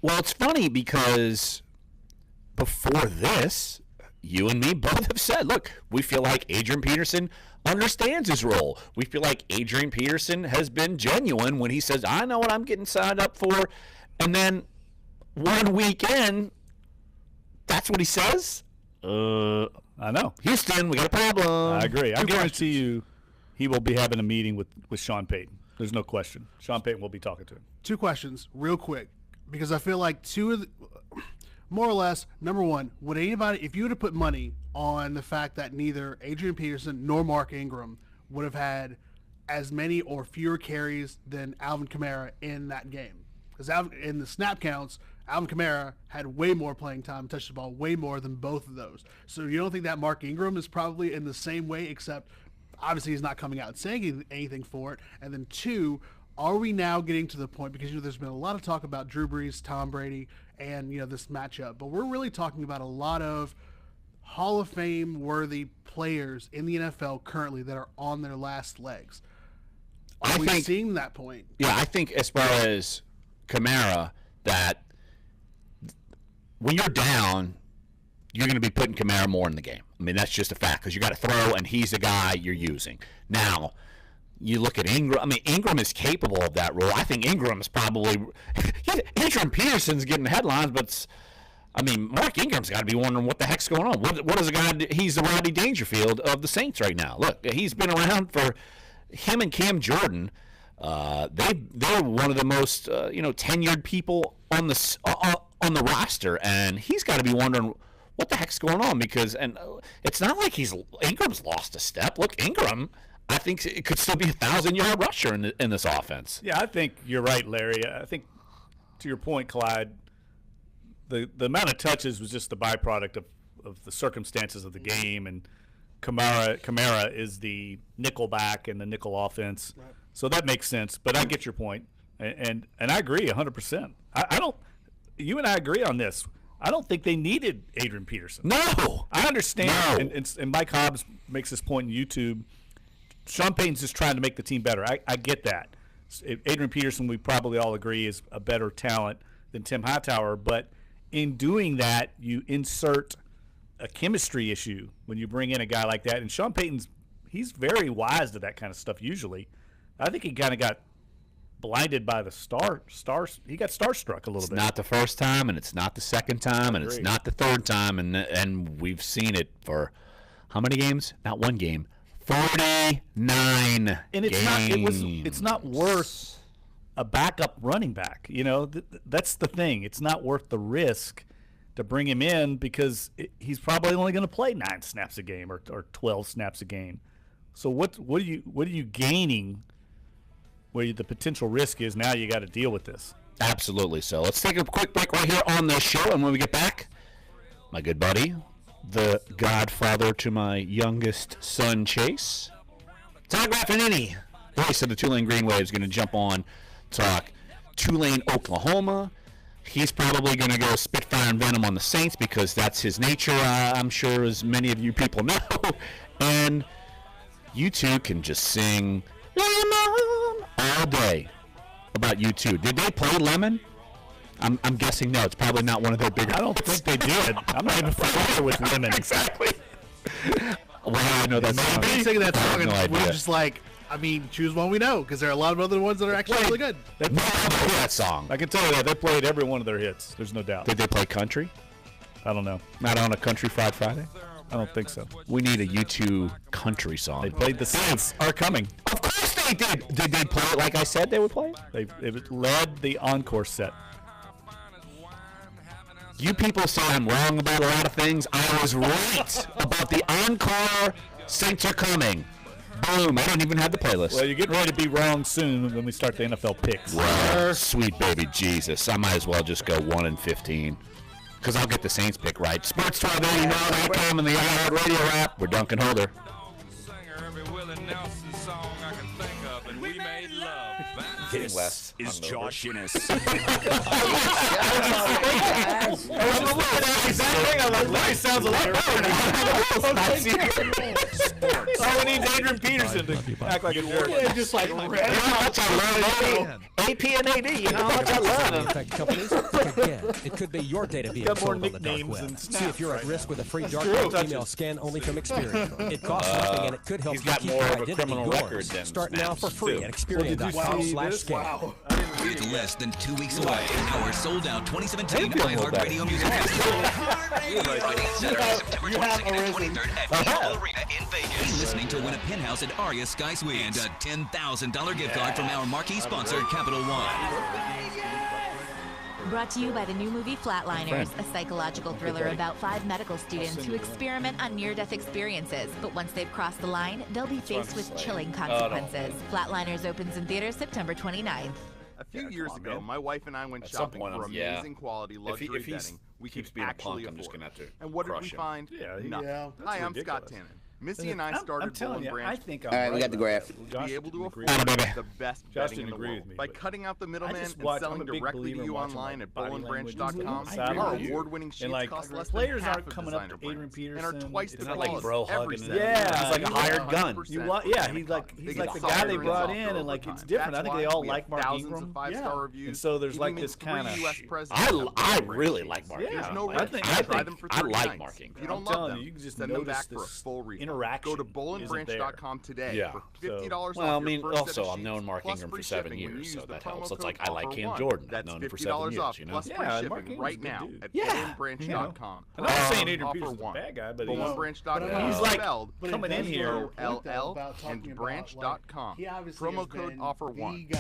Well, it's funny because before this, you and me both have said, look, we feel like Adrian Peterson understands his role. We feel like Adrian Peterson has been genuine when he says, I know what I'm getting signed up for. And then one weekend, that's what he says? I know. Houston, we got a problem. I agree. I guarantee you he will be having a meeting with Sean Payton. There's no question. Sean Payton will be talking to him. 2 questions real quick, because I feel like more or less, number one, would anybody, if you were to put money on the fact that neither Adrian Peterson nor Mark Ingram would have had as many or fewer carries than Alvin Kamara in that game? Because in the snap counts, Alvin Kamara had way more playing time, touched the ball way more than both of those. So you don't think that Mark Ingram is probably in the same way, except obviously he's not coming out and saying anything for it. And then 2, are we now getting to the point, because there's been a lot of talk about Drew Brees, Tom Brady, and this matchup, but we're really talking about a lot of Hall of Fame worthy players in the NFL currently that are on their last legs. Are we seeing that point? Yeah, I think as far as Kamara, that when you're down, you're going to be putting Kamara more in the game. I mean, that's just a fact, because you got to throw, and he's the guy you're using. Now, you look at Ingram. I mean, Ingram is capable of that role. I think Ingram is probably Adrian Peterson's getting headlines, but Mark Ingram's got to be wondering what the heck's going on. What is a guy? He's the Rodney Dangerfield of the Saints right now. Look, he's been around for him and Cam Jordan. They're one of the most tenured people on the roster, and he's got to be wondering what the heck's going on, because it's not like Ingram's lost a step. Look, Ingram, I think it could still be a 1,000-yard rusher in this offense. Yeah, I think you're right, Larry. I think, to your point, Clyde, the amount of touches was just the byproduct of the circumstances of the game, and Kamara is the nickel back in the nickel offense. Right. So that makes sense, but I get your point, and I agree 100%. I don't. You and I agree on this. I don't think they needed Adrian Peterson. No, I understand, and Mike Hobbs makes this point in YouTube. Sean Payton's just trying to make the team better. I get that. Adrian Peterson, we probably all agree, is a better talent than Tim Hightower, but in doing that, you insert a chemistry issue when you bring in a guy like that. And Sean Payton's, he's very wise to that kind of stuff usually. I think he kind of got blinded by the stars. He got starstruck a little bit. It's not the first time, and it's not the second time, and it's not the third time, and we've seen it for how many games? Not one game. 49 and it's games. It's not worth a backup running back. That's the thing. It's not worth the risk to bring him in, because he's probably only going to play 9 snaps a game or 12 snaps a game. So what are you gaining where the potential risk is now you got to deal with this? Absolutely. So let's take a quick break right here on the show, and when we get back, my good buddy, the godfather to my youngest son, Chase, Todd Raffanini, voice of the Tulane Green Wave, is going to jump on, talk Tulane, Oklahoma. He's probably going to go spit fire and venom on the Saints, because that's his nature, I'm sure, as many of you people know. And you two can just sing Lemon all day about U2. Did they play Lemon? I'm guessing no. It's probably not one of their bigger. I don't think they did. I'm not even familiar with Lemon. Exactly. Well, I know that song. Maybe singing that song, and we're just like, choose one we know, because there are a lot of other ones that are actually really good. They play that song. I can tell you that they played every one of their hits. There's no doubt. Did they play country? I don't know. Not on a Country Fried Friday? I don't think so. We need a U2 country song. They played The Saints Are Coming. Of course they Did they play it like I said they would play it? They led the encore set. You people say I'm wrong about a lot of things. I was right about the encore. Saints are coming. Boom. I don't even have the playlist. Well, you're getting ready to be wrong soon when we start the NFL picks. Well, sweet baby Jesus. I might as well just go 1-15. Because I'll get the Saints pick right. Sports1280 NOLA.com and the iHeart Radio app. We're Dunc and Holder. This is Josh Innes. Larry sounds a lot better. All we need is Adrian Peterson to act like a jerk. Yeah, just like red. AP and AD, you know how much I love them. Tech companies, again, it could be your data being Got more sold on the dark nicknames web. than See if you're at risk with a free dark true. web email scan only from Experian. It costs nothing and it could help He's you got keep more your of a identity criminal record yours. than Start now for free at Experian.com/scan. With less than 2 weeks away, our sold-out 2017 iHeartRadio Music Festival. Friday, Saturday, September 22nd and 23rd at T-Mobile Arena in Vegas. Be listening to win a penthouse at Aria Sky Suite and a $10,000 gift card from our marquee sponsor, Capital One. Brought to you by the new movie Flatliners, a psychological thriller about 5 medical students who experiment on near-death experiences. But once they've crossed the line, they'll be faced with chilling consequences. Flatliners opens in theaters September 29th. A few years ago, my wife and I went shopping for amazing quality luxury bedding we could actually afford. And what did we find? Nothing. Hi, I'm Scott Tannen. Missy and I started Bull & Branch. All right, we got the graph. To be able to afford the best bedding in the world. By cutting out the middleman and selling directly to you online at BullandBranch.com, our award-winning sheets cost less than half of designer brands and are twice the quality every set. Yeah, he's like a hired gun. He's like the guy they brought in, and like it's different. I think they all like Mark Ingram. And so there's like this kind of. I really like Mark Ingram. There's no risk. Try them for 30 nights. If you don't love them, send them back for a full refund. Go to BullandBranch.com today for $50 off your first set of I've known Mark plus Ingram free for 7 shipping when years, you so use the that promo helps. It's code like I like Cam OFFER1. Jordan. I've That's known him for $50 7 years, off you know? plus free shipping right now at BullandBranch.com. I'm not saying Adrian Peterson's a bad guy, but BullandBranch.com he's like spelled coming in here. LL and Branch.com. Promo code OFFER1.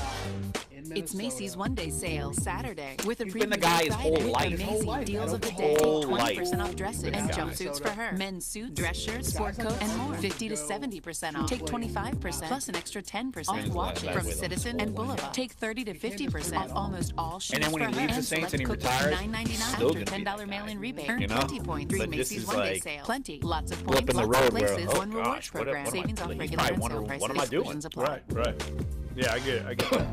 It's Macy's one-day sale Saturday with a He's been the preview guy his Friday. whole life. Macy's deals of the day. 20% off dresses and jumpsuits for her. Men's suits, dress shirts, sport coats, and more. 50 to 70% off. Take 25% plus an extra 10% off watches from Citizen and Boulevard. Take 30 to 50% off almost all shoes. And then when he leaves the Saints and he retires, $9.99 after $10 mail-in rebate. Earn Plenty points through Macy's one-day like sale. Plenty, lots of points, in the lots of road where, places, one rewards program. Savings off regular and sale prices. What am I doing? Exclusions apply. Right. Yeah, I get that.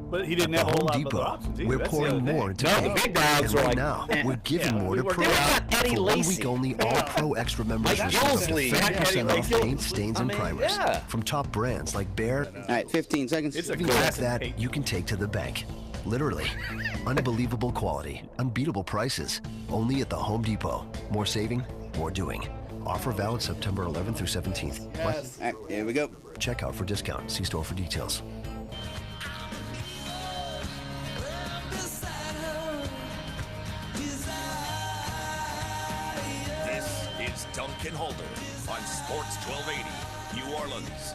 But he didn't have a whole lot of other options either. We're That's the pouring other more thing. into the big dogs and are right like, now, we're giving more to Pro. Eddie For 1 Lacy. week only, all Pro Extra members Mike receive Gilsley. 50% off Eddie paint, stains, and primers from top brands like Bear. All right, 15 seconds. It's a Things like that you can take to the bank. Literally. Unbelievable quality, unbeatable prices. Only at the Home Depot. More saving, more doing. Offer valid September 11th through 17th. Yes. All right, here we go. Check out for discount. See store for details. This is Dunc and Holder on Sports 1280, New Orleans.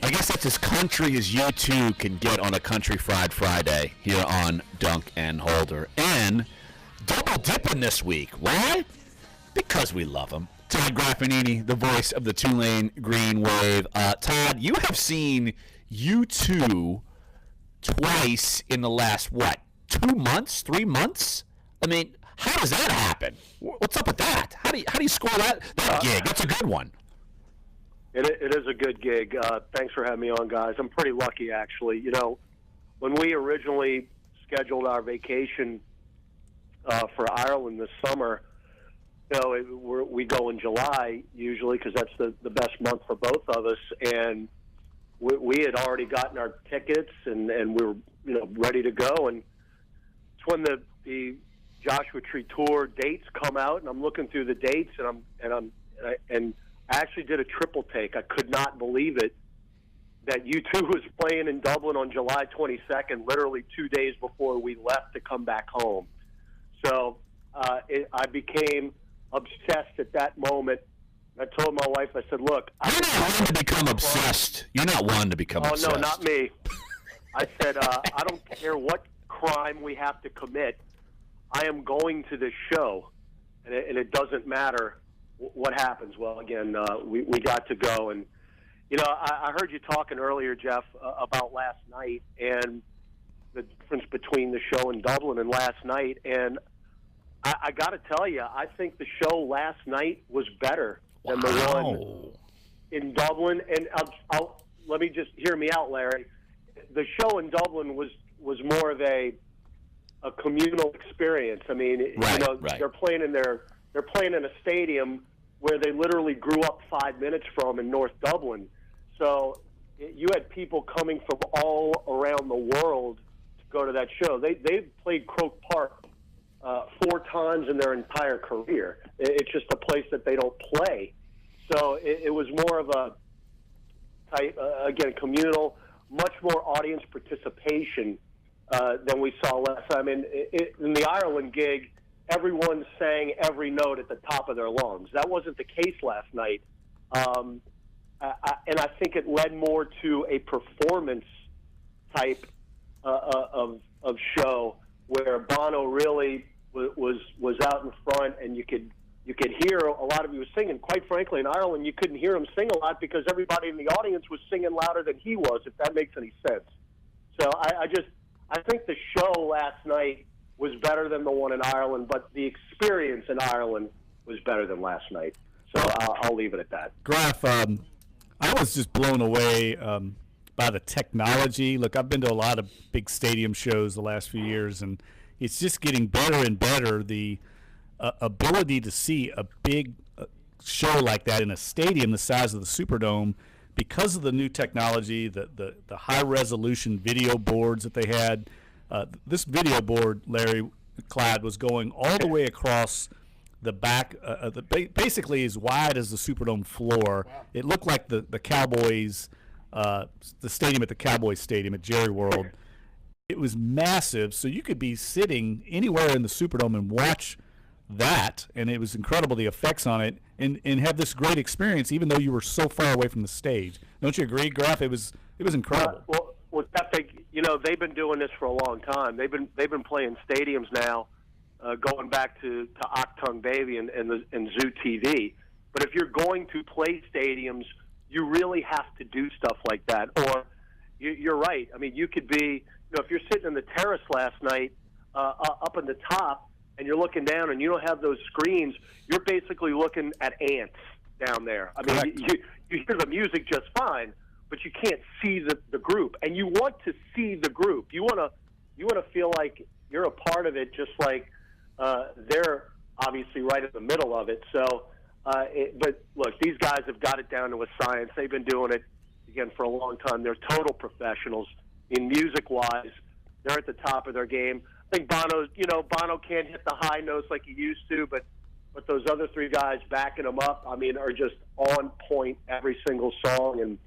I guess that's as country as you two can get on a Country Fried Friday here on Dunc and Holder. And double dipping this week. Why? Because we love them. Todd Graffinini, the voice of the Tulane Green Wave. Todd, you have seen U2 twice in the last, 2 months, 3 months? I mean, how does that happen? What's up with that? How do you score that gig? That's a good one. It is a good gig. Thanks for having me on, guys. I'm pretty lucky, actually. You know, when we originally scheduled our vacation for Ireland this summer, you know, we go in July usually because that's the best month for both of us. And we had already gotten our tickets and we were, you know, ready to go. And it's when the Joshua Tree Tour dates come out, and I'm looking through the dates, and I actually did a triple take. I could not believe it that U2 was playing in Dublin on July 22nd, literally 2 days before we left to come back home. So I became obsessed at that moment I told my wife, I said, look. You're not one to become obsessed. You're not one to become obsessed. Oh, no, not me. I said, I don't care what crime we have to commit. I am going to this show, and it doesn't matter what happens. Well, again, we got to go. And, you know, I heard you talking earlier, Jeff, about last night and the difference between the show in Dublin and last night. And I got to tell you, I think the show last night was better than the one in Dublin. And let me just hear me out, Larry. The show in Dublin was more of a communal experience. I mean, they're playing in a stadium where they literally grew up 5 minutes from in North Dublin. So you had people coming from all around the world to go to that show. They've played Croke Park 4 times in their entire career. It's just a place that they don't play. So it was more of a type, again, communal, much more audience participation than we saw last time. In the Ireland gig, everyone sang every note at the top of their lungs. That wasn't the case last night. And I think it led more to a performance type of show where Bono really was out in front, and you could hear a lot of he was singing. Quite frankly, in Ireland, you couldn't hear him sing a lot because everybody in the audience was singing louder than he was, if that makes any sense. So I think the show last night was better than the one in Ireland, but the experience in Ireland was better than last night. So I'll leave it at that. Graf, I was just blown away by the technology. Look, I've been to a lot of big stadium shows the last few years, and it's just getting better and better. The ability to see a big show like that in a stadium the size of the Superdome, because of the new technology, the high-resolution video boards that they had. This video board, Larry Clad, was going all the way across the back, basically as wide as the Superdome floor. Wow. It looked like the Cowboys, the stadium at the Cowboys Stadium at Jerry World. It was massive, so you could be sitting anywhere in the Superdome and watch that, and it was incredible, the effects on it, and have this great experience even though you were so far away from the stage. Don't you agree, Graf? It was incredible. Well, you know, they've been doing this for a long time. They've been playing stadiums now, going back to Achtung Baby and Zoo TV. But if you're going to play stadiums, you really have to do stuff like that. Or you're right. I mean, you could be, you know, if you're sitting in the terrace last night, up in the top, and you're looking down and you don't have those screens, you're basically looking at ants down there. I mean, you hear the music just fine, but you can't see the group, and you want to see the group. You want to feel like you're a part of it, just like they're obviously right in the middle of it. So, but look, these guys have got it down to a science. They've been doing it again for a long time. They're total professionals. In music-wise, they're at the top of their game. I think Bono can't hit the high notes like he used to, but those other 3 guys backing him up, I mean, are just on point every single song, and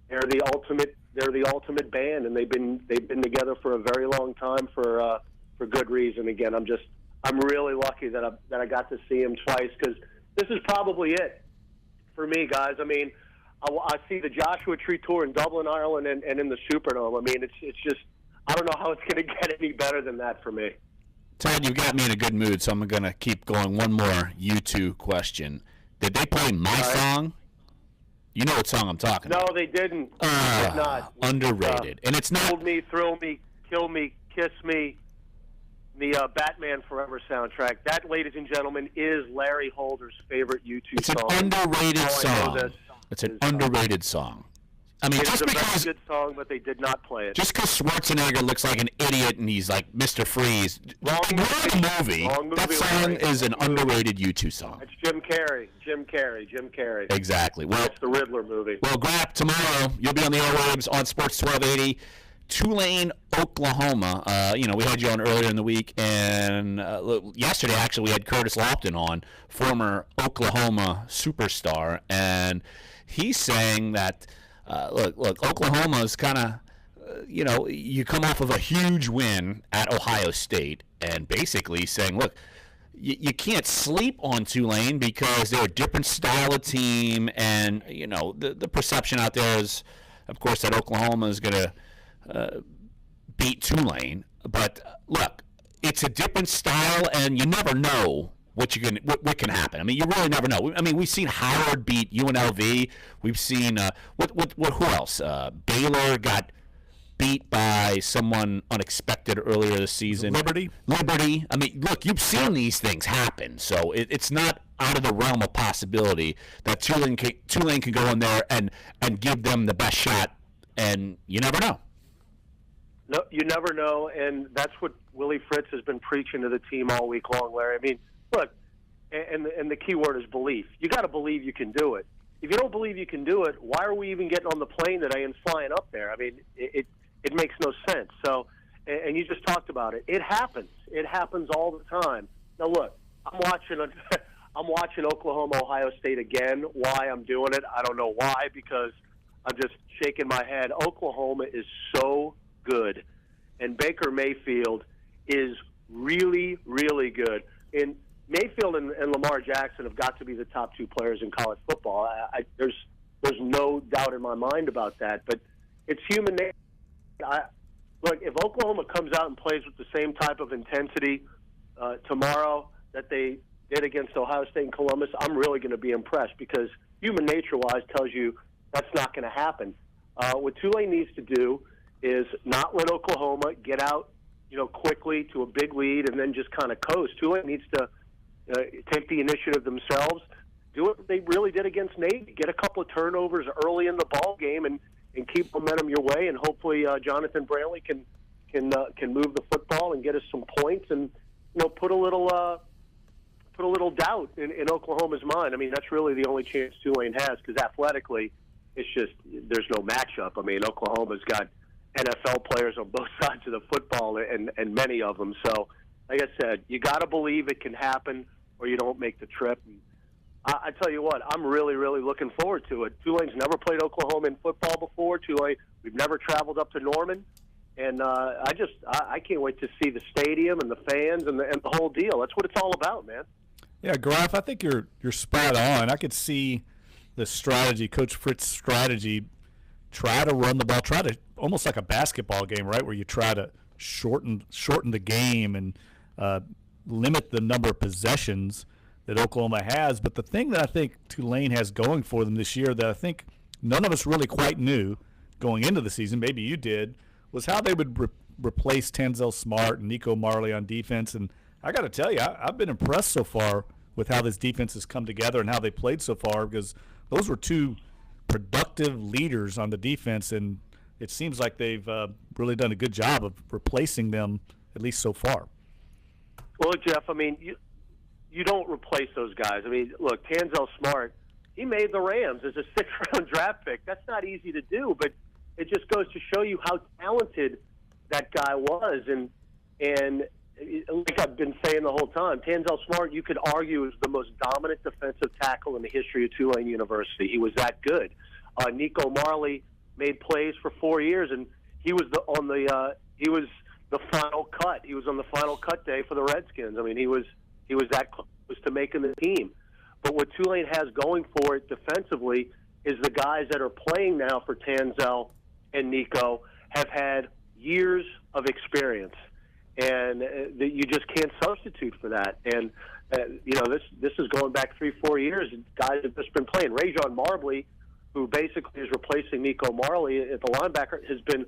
they're the ultimate band, and they've been together for a very long time for good reason. Again, I'm really lucky that I got to see him twice, because this is probably it for me, guys. I mean, I see the Joshua Tree Tour in Dublin, Ireland, and in the Superdome. I mean, it's just, I don't know how it's going to get any better than that for me. Todd, you got me in a good mood, so I'm going to keep going. One more U2 question. Did they play my song? You know what song I'm talking about. No, they didn't. They did not. Underrated. And it's not... Hold Me, Thrill Me, Kill Me, Kiss Me, the Batman Forever soundtrack. That, ladies and gentlemen, is Larry Holder's favorite U2 song. It's an underrated song. It's an underrated song. I mean, it's a very good song, but they did not play it. Just because Schwarzenegger looks like an idiot and he's like Mr. Freeze, wrong movie. That song is an underrated U2 song. It's Jim Carrey. Exactly. Well, it's the Riddler movie. Well, Grap, tomorrow you'll be on the airwaves on Sports 1280. Tulane, Oklahoma. We had you on earlier in the week, and yesterday actually we had Curtis Lofton on, former Oklahoma superstar, and he's saying that. Look, Oklahoma is kind of, you come off of a huge win at Ohio State, and basically saying, look, you can't sleep on Tulane because they're a different style of team, and the perception out there is, of course, that Oklahoma is going to beat Tulane. But look, it's a different style, and you never know what can happen. I mean, you really never know. I mean, we've seen Howard beat UNLV. We've seen who else? Baylor got beat by someone unexpected earlier this season. Liberty. I mean, look, you've seen these things happen, so it's not out of the realm of possibility that Tulane can go in there and give them the best shot, and you never know. No, you never know, and that's what Willie Fritz has been preaching to the team all week long, Larry. I mean, look, and the key word is belief. You got to believe you can do it. If you don't believe you can do it, why are we even getting on the plane today and flying up there? I mean, it makes no sense. So, and you just talked about it. It happens. It happens all the time. Now, look, I'm watching Oklahoma, Ohio State again. Why I'm doing it, I don't know why, because I'm just shaking my head. Oklahoma is so good, and Baker Mayfield is really, really good. And Mayfield and Lamar Jackson have got to be the top two players in college football. There's no doubt in my mind about that. But it's human nature. Look, if Oklahoma comes out and plays with the same type of intensity tomorrow that they did against Ohio State and Columbus, I'm really going to be impressed, because human nature-wise tells you that's not going to happen. What Tulane needs to do is not let Oklahoma get out, quickly to a big lead and then just kind of coast. Tulane needs to take the initiative themselves, do what they really did against Navy, get a couple of turnovers early in the ball game, and keep momentum your way, and hopefully Jonathan Brantley can move the football and get us some points, and put a little doubt in Oklahoma's mind. I mean, that's really the only chance Tulane has, because athletically, it's just there's no matchup. I mean, Oklahoma's got NFL players on both sides of the football, and many of them. So, like I said, you got to believe it can happen, or you don't make the trip. And I tell you what, I'm really, really looking forward to it. Tulane's never played Oklahoma in football before. We've never traveled up to Norman, and I can't wait to see the stadium and the fans and the whole deal. That's what it's all about, man. Yeah, Graf, I think you're spot on. I could see the strategy, Coach Fritz's strategy, try to run the ball, try to almost like a basketball game, right, where you try to shorten the game and limit the number of possessions that Oklahoma has. But the thing that I think Tulane has going for them this year that I think none of us really quite knew going into the season, maybe you did, was how they would replace Tanzel Smart and Nico Marley on defense. And I got to tell you, I've been impressed so far with how this defense has come together and how they played so far, because those were two productive leaders on the defense, and it seems like they've really done a good job of replacing them, at least so far. Well, Jeff, I mean, you don't replace those guys. I mean, look, Tanzel Smart, he made the Rams as a 6th-round draft pick. That's not easy to do, but it just goes to show you how talented that guy was. And like I've been saying the whole time, Tanzel Smart, you could argue, is the most dominant defensive tackle in the history of Tulane University. He was that good. Nico Marley made plays for 4 years, and he was the final cut. He was on the final cut day for the Redskins. I mean, he was that close to making the team. But what Tulane has going for it defensively is the guys that are playing now for Tanzel and Nico have had years of experience, and you just can't substitute for that. And this is going back 3-4 years. Guys have just been playing. Rajon Marbley, who basically is replacing Nico Marley at the linebacker, has been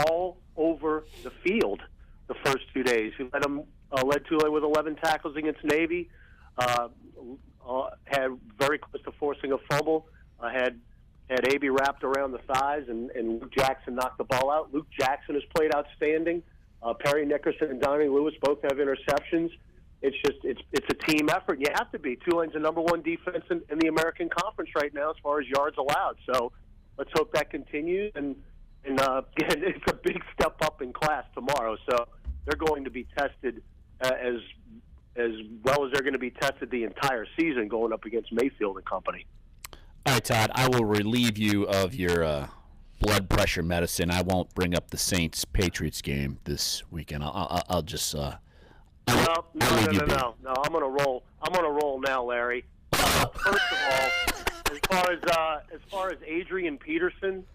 all over the field the first 2 days. He led Tulane with 11 tackles against Navy. Had very close to forcing a fumble. Had A.B. wrapped around the thighs, and Luke Jackson knocked the ball out. Luke Jackson has played outstanding. Perry Nickerson and Donnie Lewis both have interceptions. It's a team effort. You have to be. Tulane's the number one defense in the American Conference right now as far as yards allowed. So let's hope that continues. And it's a big step up in class tomorrow. So they're going to be tested as well as they're going to be tested the entire season going up against Mayfield and company. All right, Todd, I will relieve you of your blood pressure medicine. I won't bring up the Saints-Patriots game this weekend. I'll No. I'm gonna roll. I'm gonna roll now, Larry. First of all, as far as Adrian Peterson,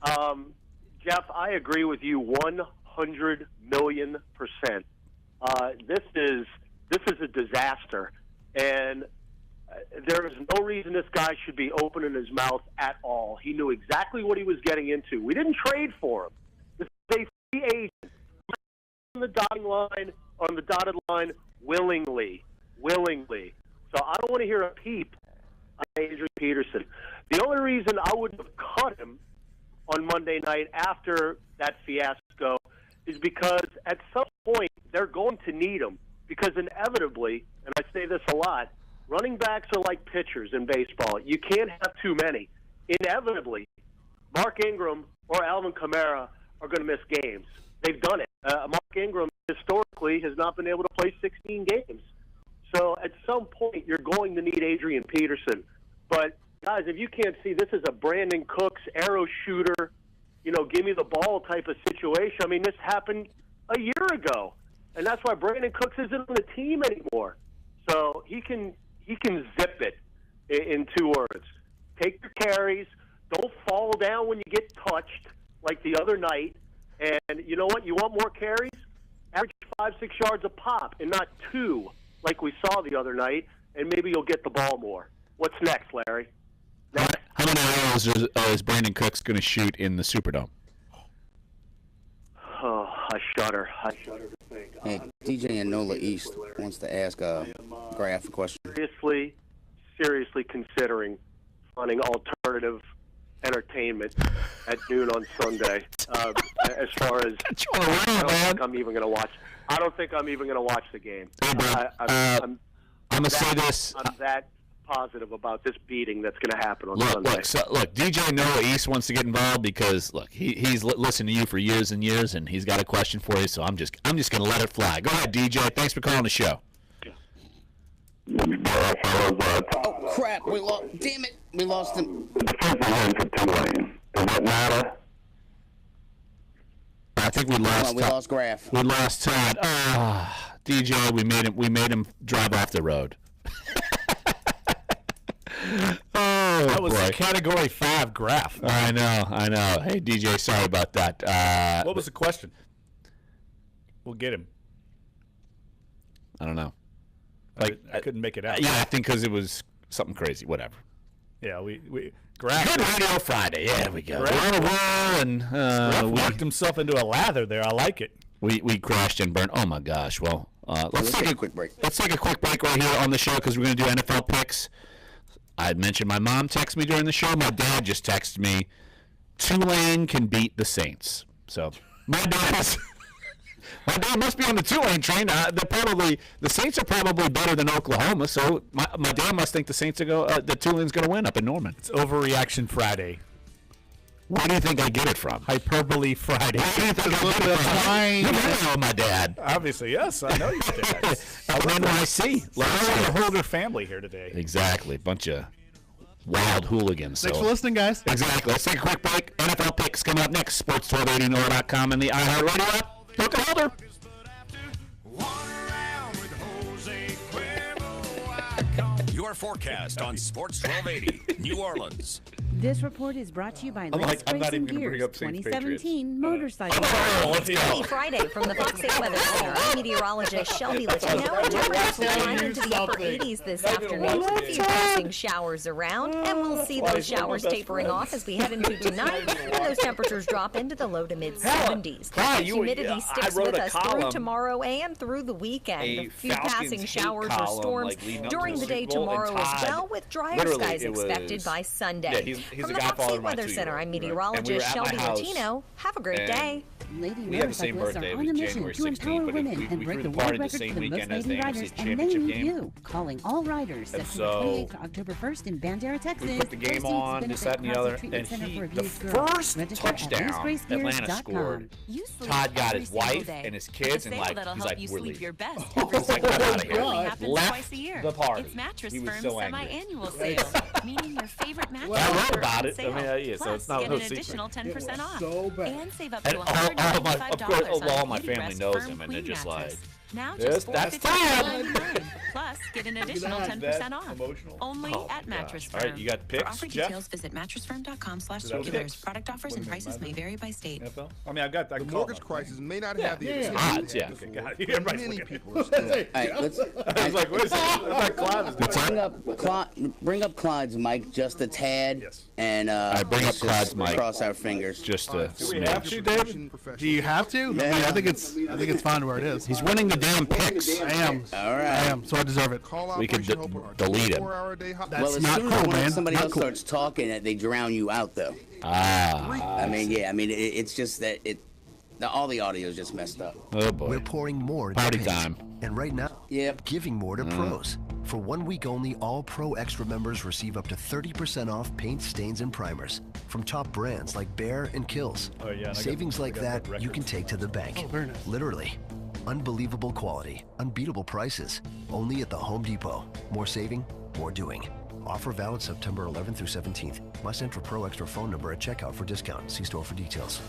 Jeff, I agree with you 100 million %. This is a disaster, and there is no reason this guy should be opening his mouth at all. He knew exactly what he was getting into. We didn't trade for him. This is a free agent on the dotted line, willingly. So I don't want to hear a peep on Adrian Peterson. The only reason I wouldn't have cut him on Monday night after that fiasco is because at some point they're going to need him. Because inevitably, and I say this a lot, running backs are like pitchers in baseball. You can't have too many. Inevitably, Mark Ingram or Alvin Kamara are going to miss games. They've done it. Mark Ingram historically has not been able to play 16 games. So at some point, you're going to need Adrian Peterson. But, guys, if you can't see, this is a Brandon Cooks arrow shooter, give me the ball type of situation. I mean, this happened a year ago. And that's why Brandon Cooks isn't on the team anymore. So he can zip it in 2 words. Take your carries. Don't fall down when you get touched like the other night. And you know what? You want more carries? Average 5-6 yards a pop and not 2 like we saw the other night, and maybe you'll get the ball more. What's next, Larry? How many arrows is Brandon Cooks going to shoot in the Superdome? Oh, I shudder to think. Hey, DJ in NOLA East wants to ask Graf a question. Seriously considering finding alternative entertainment at noon on Sunday. As far as I don't think I'm even going to watch the game. I'm going to say this. I'm that positive about this beating that's going to happen on Sunday. Look, DJ NOLA East wants to get involved because he's listened to you for years and years, and he's got a question for you. So I'm just going to let it fly. Go ahead, DJ. Thanks for calling the show. Oh crap! We lost. Damn it! We lost him. Does that matter? I think we lost. We lost Graf. We lost Todd. DJ, we made him drive off the road. That was a Category 5 Graf. I know. Hey, DJ, sorry about that. What was the question? We'll get him. I don't know. I couldn't make it out. Yeah, I think because it was something crazy. Whatever. Yeah, Graf. Good Radio Friday. Yeah, there we go. We're on a roll, and we worked himself into a lather there. I like it. We crashed and burned. Oh my gosh. Well, let's take a quick break. Let's take a quick break right here on the show because we're going to do NFL picks. I had mentioned my mom texted me during the show. My dad just texted me. Tulane can beat the Saints. So my dad must be on the Tulane train. The Saints are probably better than Oklahoma. So my dad must think the Saints are the Tulane's going to win up in Norman. It's Overreaction Friday. Where do you think I get it from? Hyperbole Friday. Where do you think I get it from? You know my dad. Obviously, yes. I know your dad. I'm NYC. The Holder family here today. Exactly. Bunch of wild hooligans. Thanks for listening, guys. Exactly. Let's take a quick break. NFL picks coming up next. Sports 1280 NOLA.com and the iHeartRadio app. Dunc and Holder. Your forecast on Sports 1280 New Orleans. This report is brought to you by Let's Race and Gears 2017 motorcycle. Happy Friday from the Fox 8 Weather Center. I'm meteorologist Shelby Latino. Temperatures will climb into the upper 80s this afternoon. A few passing showers around, and we'll see those showers tapering off as we head into tonight. And those temperatures drop into the low to mid 70s. Humidity sticks with us through tomorrow and through the weekend. A few passing showers or storms during the day tomorrow as well, with drier skies expected by Sunday. From the Fox 8 Weather Center, I'm meteorologist Shelby Latino. Have a great day. Lady motorcyclists are on a mission to empower women and break the world record for the most lady riders, and they need you. Calling all riders September 28th to October 1st in Bandera, Texas. We put the game on, this, that, and the other, and the first touchdown Atlanta scored, Todd got his wife and his kids, and he's like, we're leaving. He's like, get out of here. Left the party. It's Mattress He was Firm's so angry. semi-annual sale, meaning your favorite mattress I wrote about on it. sale. I mean, so it's not Plus, no get an secret. additional 10% off. So bad. And save up to And all $195 my on family Beauty knows Rest him, and they're Firm just Queen like, mattress. Now just $4.59. Plus, get an additional 10% off. Only at Mattress Firm. All right, you got picks, For offer Jeff? details, visit mattressfirm.com/circulars. Product offers and prices may vary by state. NFL? I mean, I've got the mortgage crisis may not have the odds. Yeah. Many people are still. All right, let's. I was like, what is that? Bring up Clyde's mic just a tad. Yes. And bring up Clyde's mic. Cross our fingers. Just a Do we have to, David? Do you have to? Yeah. I mean, I think it's fine where it is. He's winning the damn picks. I am. All right. I am. So I deserve it. We could delete him. That's Well, as not soon cool, as man. somebody Not else cool. starts talking, they drown you out, though. I mean, it's just that all the audio is just messed up. Oh boy. We're pouring more into Party paint. time. And right now, giving more to pros. For 1 week only, all Pro Extra members receive up to 30% off paint, stains, and primers from top brands like Behr and Kills. Oh, yeah, and I Savings got like that you can take to the bank. Oh, very nice. Literally. Unbelievable quality, unbeatable prices. Only at the Home Depot. More saving, more doing. Offer valid September 11th through 17th. Must enter Pro Extra phone number at checkout for discount. See store for details.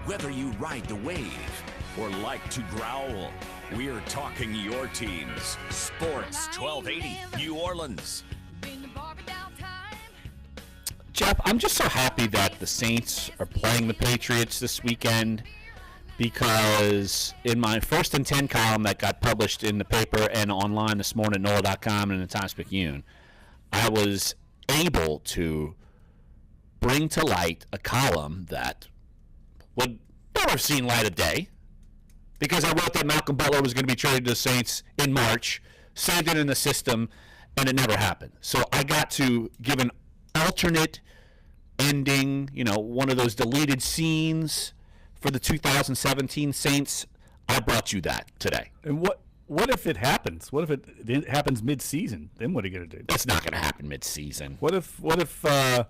Whether you ride the wave or like to growl, we're talking your teams. Sports 1280 New Orleans. Jeff, I'm just so happy that the Saints are playing the Patriots this weekend because in my 1st and 10 column that got published in the paper and online this morning at NOLA.com and the Times-Picayune, I was able to bring to light a column that would never have seen light of day because I wrote that Malcolm Butler was going to be traded to the Saints in March, saved it in the system, and it never happened. So I got to give an alternate ending, one of those deleted scenes for the 2017 Saints. I brought you that today. And what if it happens? What if it happens mid-season? Then what are you going to do? That's not going to happen mid-season. What if Deion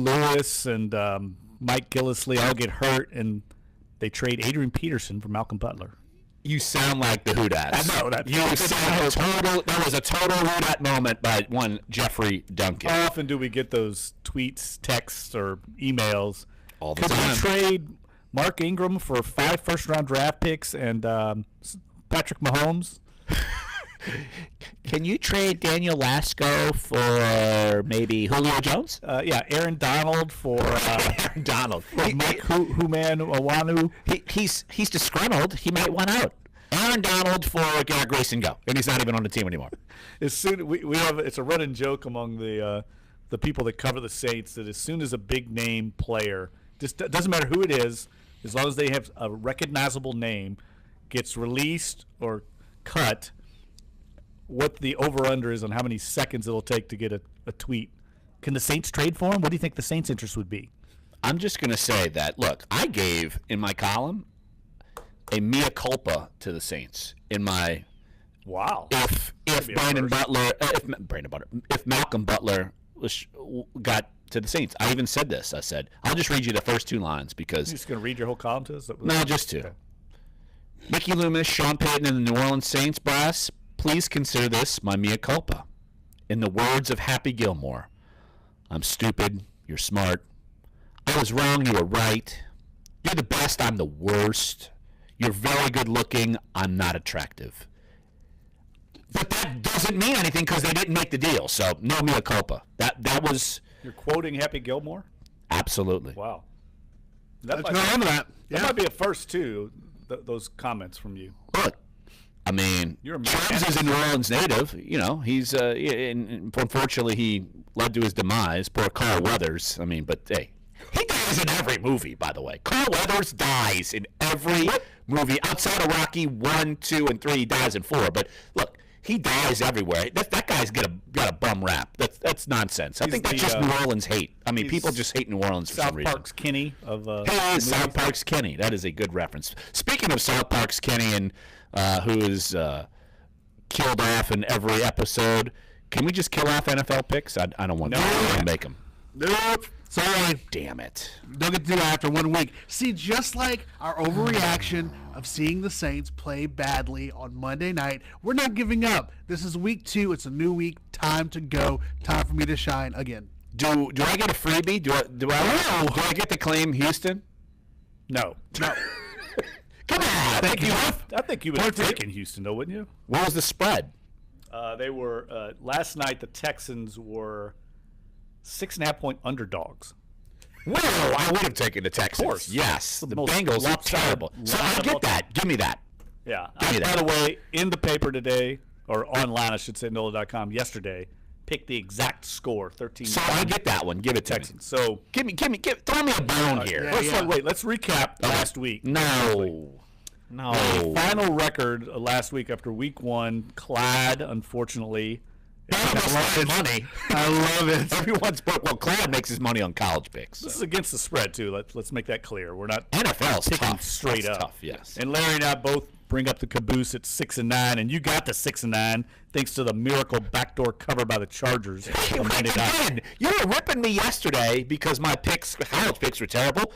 Lewis and Mike Gillislee all get hurt and they trade Adrian Peterson for Malcolm Butler? You sound like the Whodats. I know that. That was a total Whodat moment by one Jeffrey Duncan. How often do we get those tweets, texts, or emails? All the time. time. Could we trade Mark Ingram for 5 first-round draft picks and Patrick Mahomes? Can you trade Daniel Lasco for maybe Julio Jones? Aaron Donald for Aaron Donald. Mike Human-Awanu. He's disgruntled. He might want out. Aaron Donald for Garrett Grayson go, and he's not even on the team anymore. As soon we have it's a running joke among the people that cover the Saints that as soon as a big name player, just doesn't matter who it is, as long as they have a recognizable name, gets released or cut, what the over-under is on how many seconds it'll take to get a tweet. Can the Saints trade for him? What do you think the Saints' interest would be? I'm just going to say that, look, I gave in my column a mea culpa to the Saints in my if Malcolm Butler got to the Saints. I even said this. I said, I'll just read you the first 2 lines because you're just going to read your whole column to us? No, just 2. Okay. Mickey Loomis, Sean Payton, and the New Orleans Saints brass, please consider this my mea culpa. In the words of Happy Gilmore, I'm stupid, you're smart. I was wrong, you were right. You're the best, I'm the worst. You're very good looking, I'm not attractive. But that doesn't mean anything because they didn't make the deal, so no mea culpa. That was... You're quoting Happy Gilmore? Absolutely. Wow. That might be a first, too, those comments from you. Look, I mean, Chubbs is a New Orleans native. He's unfortunately he led to his demise. Poor Carl Weathers. I mean, but hey, he dies in every movie. By the way, Carl Weathers dies in every movie outside of Rocky 1, 2, and 3. He dies in 4. But look, he dies everywhere. That guy's got a bum rap. That's nonsense. I think that's just New Orleans hate. I mean, people just hate New Orleans for some reason. South Park's Kenny of he is South Park's Kenny. That is a good reference. Speaking of South Park's Kenny and who is killed off in every episode, can we just kill off NFL picks? I don't want to make them. Nope. Sorry. Damn it. Don't get to do that after 1 week. See, just like our overreaction of seeing the Saints play badly on Monday night, we're not giving up. This is week 2. It's a new week. Time to go. Time for me to shine again. Do I get a freebie? Do I get to claim Houston? No. Come on. I think you would have taken Houston, though, wouldn't you? What was the spread? They were last night. The Texans were 6.5-point underdogs. Well, I would have taken the Texans. Of course. Yes. The Bengals look terrible. So I get that. Give me that. Yeah. By the way, in the paper today, or online, I should say, NOLA.com, yesterday, picked the exact score, 13. So I get that one. Give it to Texans. So throw me a bone here. Let's recap last week. No. The final record last week after week 1, Clyde, unfortunately. Money. I love it. Everyone's Clyde makes his money on college picks. This is against the spread too. Let's make that clear. We're not NFL's picking tough. straight up. Tough, yes. And Larry and I both bring up the caboose at 6-9, and you got the 6-9 thanks to the miracle backdoor cover by the Chargers. Again, you were ripping me yesterday because my college picks were terrible.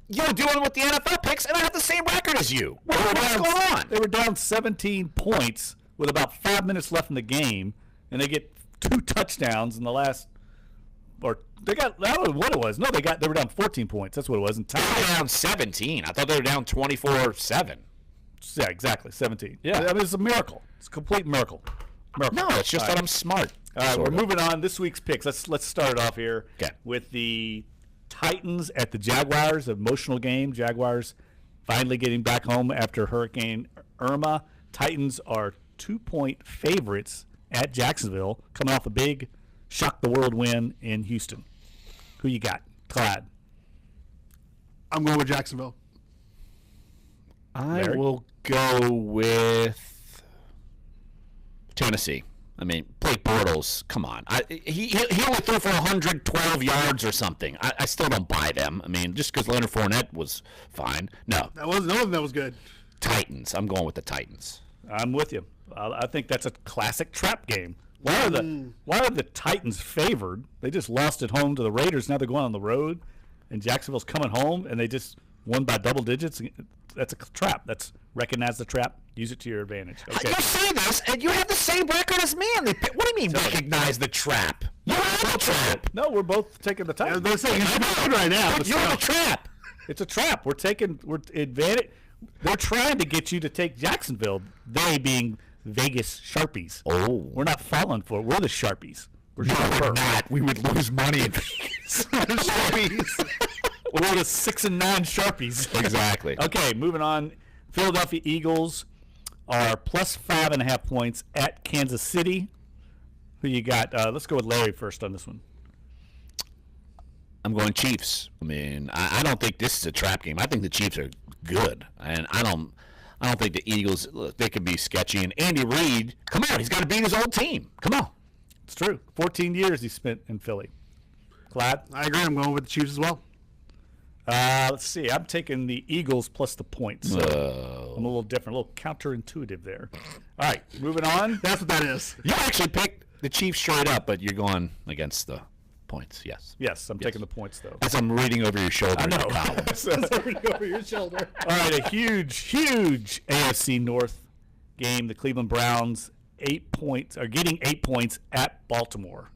You were doing with the NFL picks, and I have the same record as you. What's going on? They were down 17 points with about 5 minutes left in the game. And they get 2 touchdowns in the last, or they got, I don't know what it was. No, they were down 14 points. That's what it was. And they were down 17. I thought they were down 24-7. Yeah, exactly, 17. Yeah, I mean, it's a miracle. It's a complete miracle. No, it's just that I'm smart. All right, we're moving on. This week's picks. Let's start it off here with the Titans at the Jaguars. Emotional game. Jaguars finally getting back home after Hurricane Irma. Titans are 2-point favorites at Jacksonville, coming off a big shock the world win in Houston. Who you got? Clyde. I'm going with Jacksonville. I will go with Tennessee. I mean, Blake Bortles, come on. He only threw for 112 yards or something. I still don't buy them. I mean, just because Leonard Fournette was fine. No. That was good. Titans. I'm going with the Titans. I'm with you. I think that's a classic trap game. Why are the Titans favored? They just lost at home to the Raiders. Now they're going on the road, and Jacksonville's coming home, and they just won by double digits. That's a trap. Recognize the trap. Use it to your advantage. Okay. You say this, and you have the same record as me. What do you mean recognize the trap? You have the trap. No, we're both taking the Titans. They're saying it's right now. You're the trap. It's a trap. We're advantage. They're trying to get you to take Jacksonville. They being Vegas Sharpies. Oh. We're not falling for it. We're the Sharpies. We're not. We would lose money in Vegas. Sharpies. We're the 6-9 Sharpies. Exactly. Okay, moving on. Philadelphia Eagles are plus 5.5 points at Kansas City. Who you got? Let's go with Larry first on this one. I'm going Chiefs. I mean, I don't think this is a trap game. I think the Chiefs are good, and I don't think the Eagles, look, they could be sketchy. And Andy Reid, come on, he's got to beat his old team. Come on. It's true. 14 years he spent in Philly. Clyde? I agree. I'm going with the Chiefs as well. Let's see. I'm taking the Eagles plus the points. So I'm a little different, a little counterintuitive there. All right, moving on. That's what that is. You actually picked the Chiefs straight up, but you're going against the points. Yes, I'm taking the points, though. As I'm reading over your shoulder. I know. I'm reading over your shoulder. All right, a huge AFC North game. The Cleveland Browns are getting 8 points at Baltimore.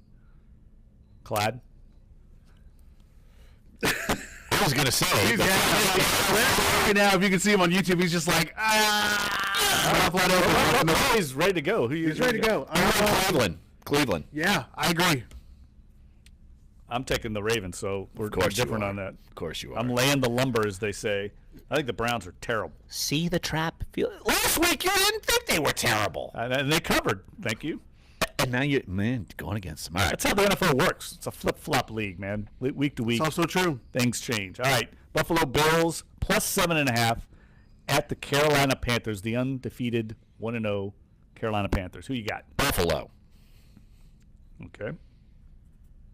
Clyde? I was going to say. Now, if you can see him on YouTube, he's just like, He's ready to go. He's ready to go. Cleveland. Yeah, I agree. I'm taking the Ravens, so we're different on that. Of course you are. I'm laying the lumber, as they say. I think the Browns are terrible. See the trap? Last week you didn't think they were terrible. And they covered. Thank you. And now you're, going against them. All right. That's how the NFL works. It's a flip-flop league, man. Week to week. It's also true. Things change. All right. Buffalo Bills plus 7.5 at the Carolina Panthers, the undefeated 1-0 Carolina Panthers. Who you got? Buffalo. Okay.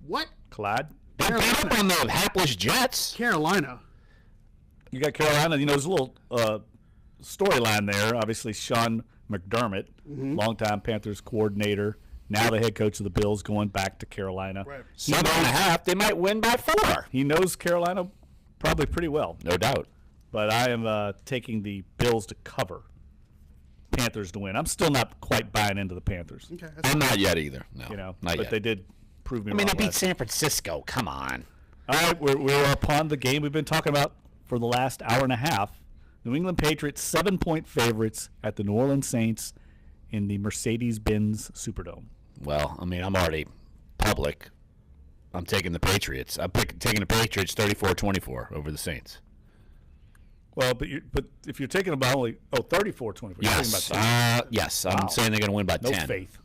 What? Clyde? They beat up on the hapless Jets. Carolina. You got Carolina. There's a little storyline there. Obviously, Sean McDermott, longtime Panthers coordinator, now the head coach of the Bills, going back to Carolina. Right. 7.5. They might win by 4. He knows Carolina probably pretty well. No doubt. But I am taking the Bills to cover. Panthers to win. I'm still not quite buying into the Panthers. Okay, I'm not yet either. No, not yet. But they did prove me wrong. They beat San Francisco. Come on. All right, we're upon the game we've been talking about for the last hour and a half. New England Patriots 7-point favorites at the New Orleans Saints in the Mercedes-Benz Superdome. Well, I mean, I'm already public. I'm taking the Patriots. I'm taking the Patriots 34-24 over the Saints. Well, but if you're taking about only 34-24. Yes. Yes. I'm saying they're going to win by 10. No faith.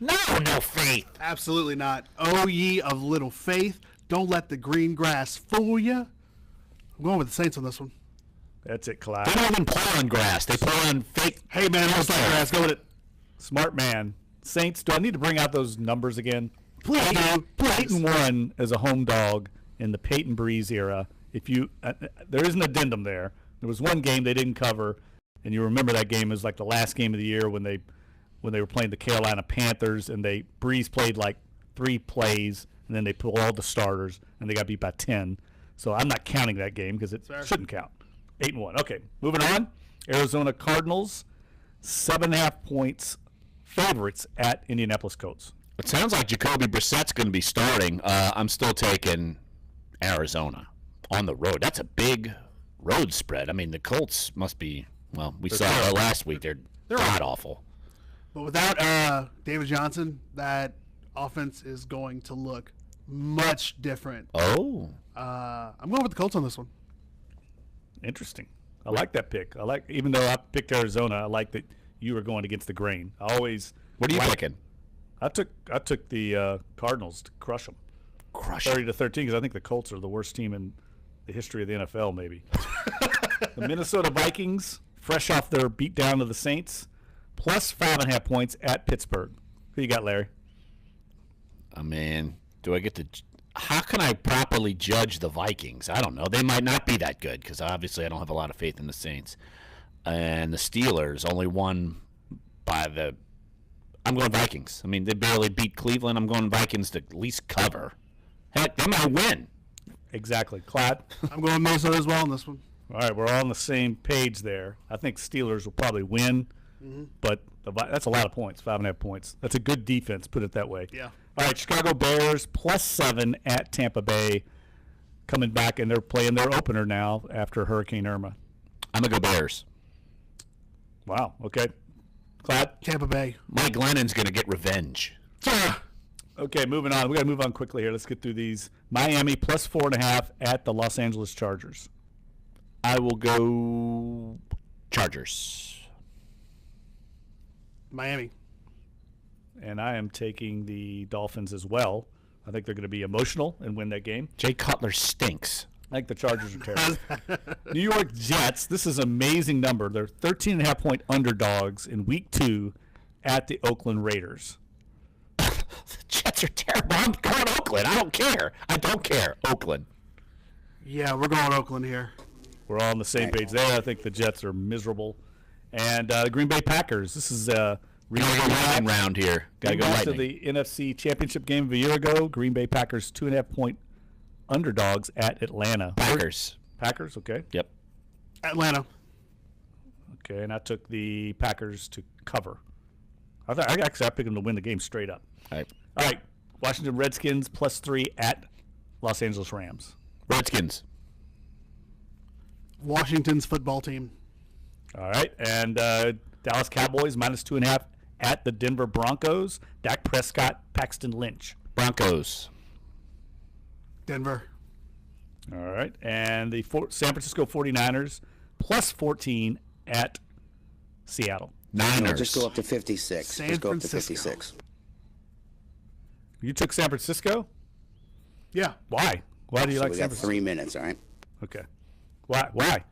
No faith. Absolutely not. Oh, ye of little faith. Don't let the green grass fool you. I'm going with the Saints on this one. That's it, Clyde. They don't even play on grass. They play on fake. Hey, man, I like grass. Go with it. Smart man. Saints, do I need to bring out those numbers again? Please. Peyton won as a home dog in the Peyton Breeze era. If you, there is an addendum there. There was one game they didn't cover, and you remember that game as like the last game of the year when they were playing the Carolina Panthers, and Breeze played like 3 plays, and then they pulled all the starters, and they got beat by 10. So I'm not counting that game because it shouldn't count. 8-1. Okay, moving on. Arizona Cardinals, 7.5 points favorites at Indianapolis Colts. It sounds like Jacoby Brissett's going to be starting. I'm still taking Arizona on the road. That's a big road spread. I mean, the Colts must be, well, we saw it last week. They're god awful. But without David Johnson, that offense is going to look much different. Oh. I'm going with the Colts on this one. Interesting. I like that pick. Even though I picked Arizona, I like that you were going against the grain. What are you picking? I took the Cardinals to crush them. 30-13, because I think the Colts are the worst team in the history of the NFL, maybe. The Minnesota Vikings, fresh off their beatdown of the Saints, plus 5.5 points at Pittsburgh. Who you got, Larry? I mean, do I get to? How can I properly judge the Vikings? I don't know. They might not be that good because obviously I don't have a lot of faith in the Saints. And the Steelers only won by the. I'm going Vikings. I mean, they barely beat Cleveland. I'm going Vikings to at least cover. Heck, they might win. Exactly. Clyde? I'm going Minnesota as well on this one. All right, we're all on the same page there. I think Steelers will probably win, but that's a lot of points, 5.5 points. That's a good defense, put it that way. Yeah. All right, Chicago Bears, plus 7 at Tampa Bay, coming back, and they're playing their opener now after Hurricane Irma. I'm going to go Bears. Wow, okay. Clyde? Tampa Bay. Mike Lennon's going to get revenge. Okay, moving on. We got to move on quickly here. Let's get through these. Miami, plus 4.5 at the Los Angeles Chargers. I will go Chargers. Miami. And I am taking the Dolphins as well. I think they're going to be emotional and win that game. Jay Cutler stinks. I think the Chargers are terrible. New York Jets, this is an amazing number. They're 13.5-point underdogs in Week 2 at the Oakland Raiders. The Jets are terrible. I'm going Oakland. I don't care. Oakland. Yeah, we're going Oakland here. We're all on the same page there. I think the Jets are miserable. And the Green Bay Packers, this is lightning round here. Got to go lightning. To the NFC Championship game of a year ago, Green Bay Packers 2.5-point underdogs at Atlanta. Packers, okay. Yep. Atlanta. Okay, and I took the Packers to cover. I picked them to win the game straight up. All right. Washington Redskins plus 3 at Los Angeles Rams. Redskins. Washington's football team. All right, and Dallas Cowboys minus 2.5 at the Denver Broncos. Dak Prescott, Paxton Lynch. Broncos. Denver. All right, and the San Francisco 49ers plus 14 at Seattle. Niners. No, just go up to 56. Just go up to 56. You took San Francisco? Yeah. Why? Why do you like we San got Francisco? 3 minutes, all right? Okay. Why? Why?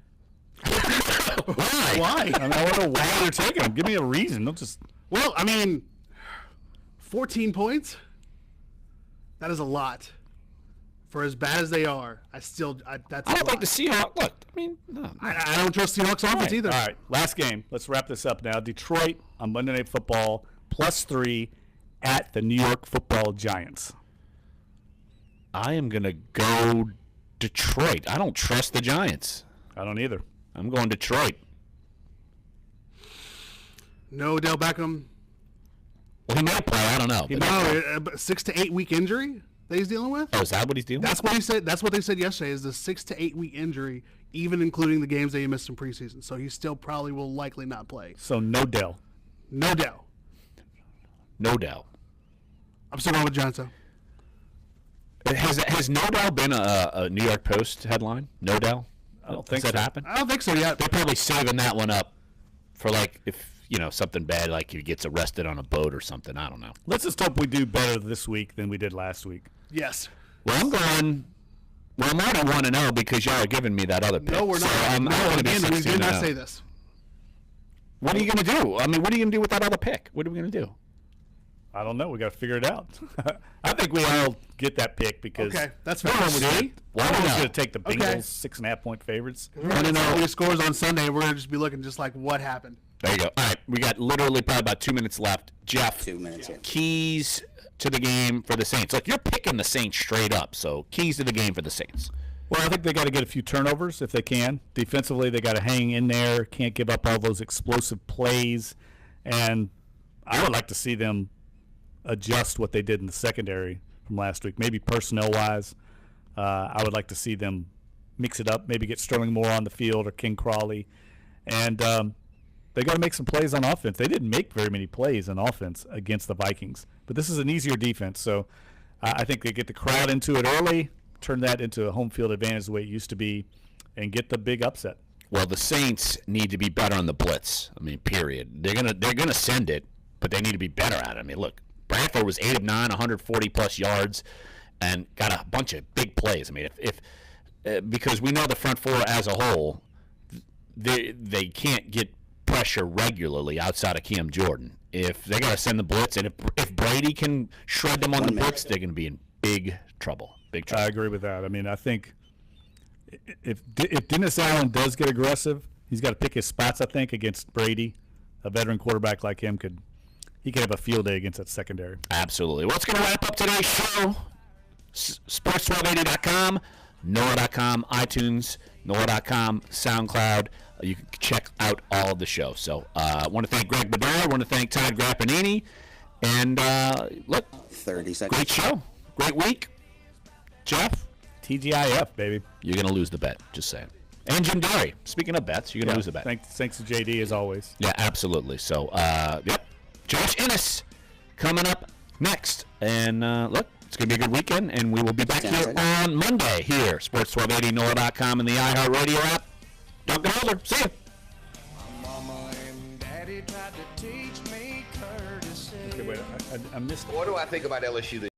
I want to know why you're taking them. Give me a reason. Don't just. Well, I mean, 14 points. That is a lot. For as bad as they are, that's. I don't like the Seahawks. Look, I mean, no. I don't trust the Seahawks offense either. All right, last game. Let's wrap this up now. Detroit on Monday Night Football plus 3 at the New York Football Giants. I am going to go Detroit. I don't trust the Giants. I don't either. I'm going Detroit. No Odell Beckham. Well, he might play. I don't know. 6 to 8 week injury. that he's dealing with. Oh, is that what he's dealing with? That's what he said. That's what they said yesterday is the 6 to 8 week injury, even including the games that he missed in preseason. So he still probably will likely not play. So no Dell. No Dell. No doubt. I'm still going with Johnson. Has no Dell been a New York Post headline? No Dell? I don't think that so. happened? I don't think so yet. They're probably saving that one up for like if something bad, like he gets arrested on a boat or something. I don't know. Let's just hope we do better this week than we did last week. Yes. Well, I'm already 1-0 because y'all are giving me that other pick. No, we're not. So, again, we did not say this. What are you going to do? I mean, what are you going to do with that other pick? What are we going to do? I don't know. We got to figure it out. I think we all get that pick because okay, that's fair. We're going to take the Bengals 6.5-point favorites. We're going to know the scores on Sunday. We're going to just be looking just like what happened. There you go. All right, we got literally probably about 2 minutes left. Jeff, 2 minutes. Yeah. Keys to the game for the Saints. Look, you're picking the Saints straight up. So keys to the game for the Saints. Well, I think they got to get a few turnovers if they can. Defensively, they got to hang in there. Can't give up all those explosive plays. And I would like to see them adjust what they did in the secondary from last week. Maybe personnel-wise, I would like to see them mix it up. Maybe get Sterling Moore on the field or King Crawley. And they got to make some plays on offense. They didn't make very many plays on offense against the Vikings. But this is an easier defense. So I think they get the crowd into it early, turn that into a home field advantage the way it used to be, and get the big upset. Well, the Saints need to be better on the blitz. I mean, period. They're gonna send it, but they need to be better at it. I mean, look, Bradford was 8 of 9, 140+ yards, and got a bunch of big plays. I mean, if because we know the front four as a whole, they can't get pressure regularly outside of Cam Jordan. If they got to send the blitz, and if Brady can shred them on the blitz, they're going to be in big trouble. Big trouble. I agree with that. I mean, I think if Dennis Allen does get aggressive, he's got to pick his spots. I think against Brady, a veteran quarterback like him could have a field day against that secondary. Absolutely. Well, it's going to wrap up today's show. Sports1280.com, NOLA.com, iTunes, NOLA.com, SoundCloud. You can check out all of the show. So I want to thank Greg Bedard. I want to thank Todd Grappanini. And look, 30 seconds. Great show. Great week. Jeff? TGIF, baby. You're going to lose the bet. Just saying. And Jim Derry. Speaking of bets, you're going to lose the bet. Thanks to JD, as always. Yeah, absolutely. So, yep. Josh Ennis coming up next. And look, it's going to be a good weekend. And we will be back here on Monday here. Sports 1280, NOLA.com, and the iHeartRadio app. Dunc and Holder. See ya. Mama and Daddy tried to teach me courtesy. Okay, wait, I missed it. What do I think about LSU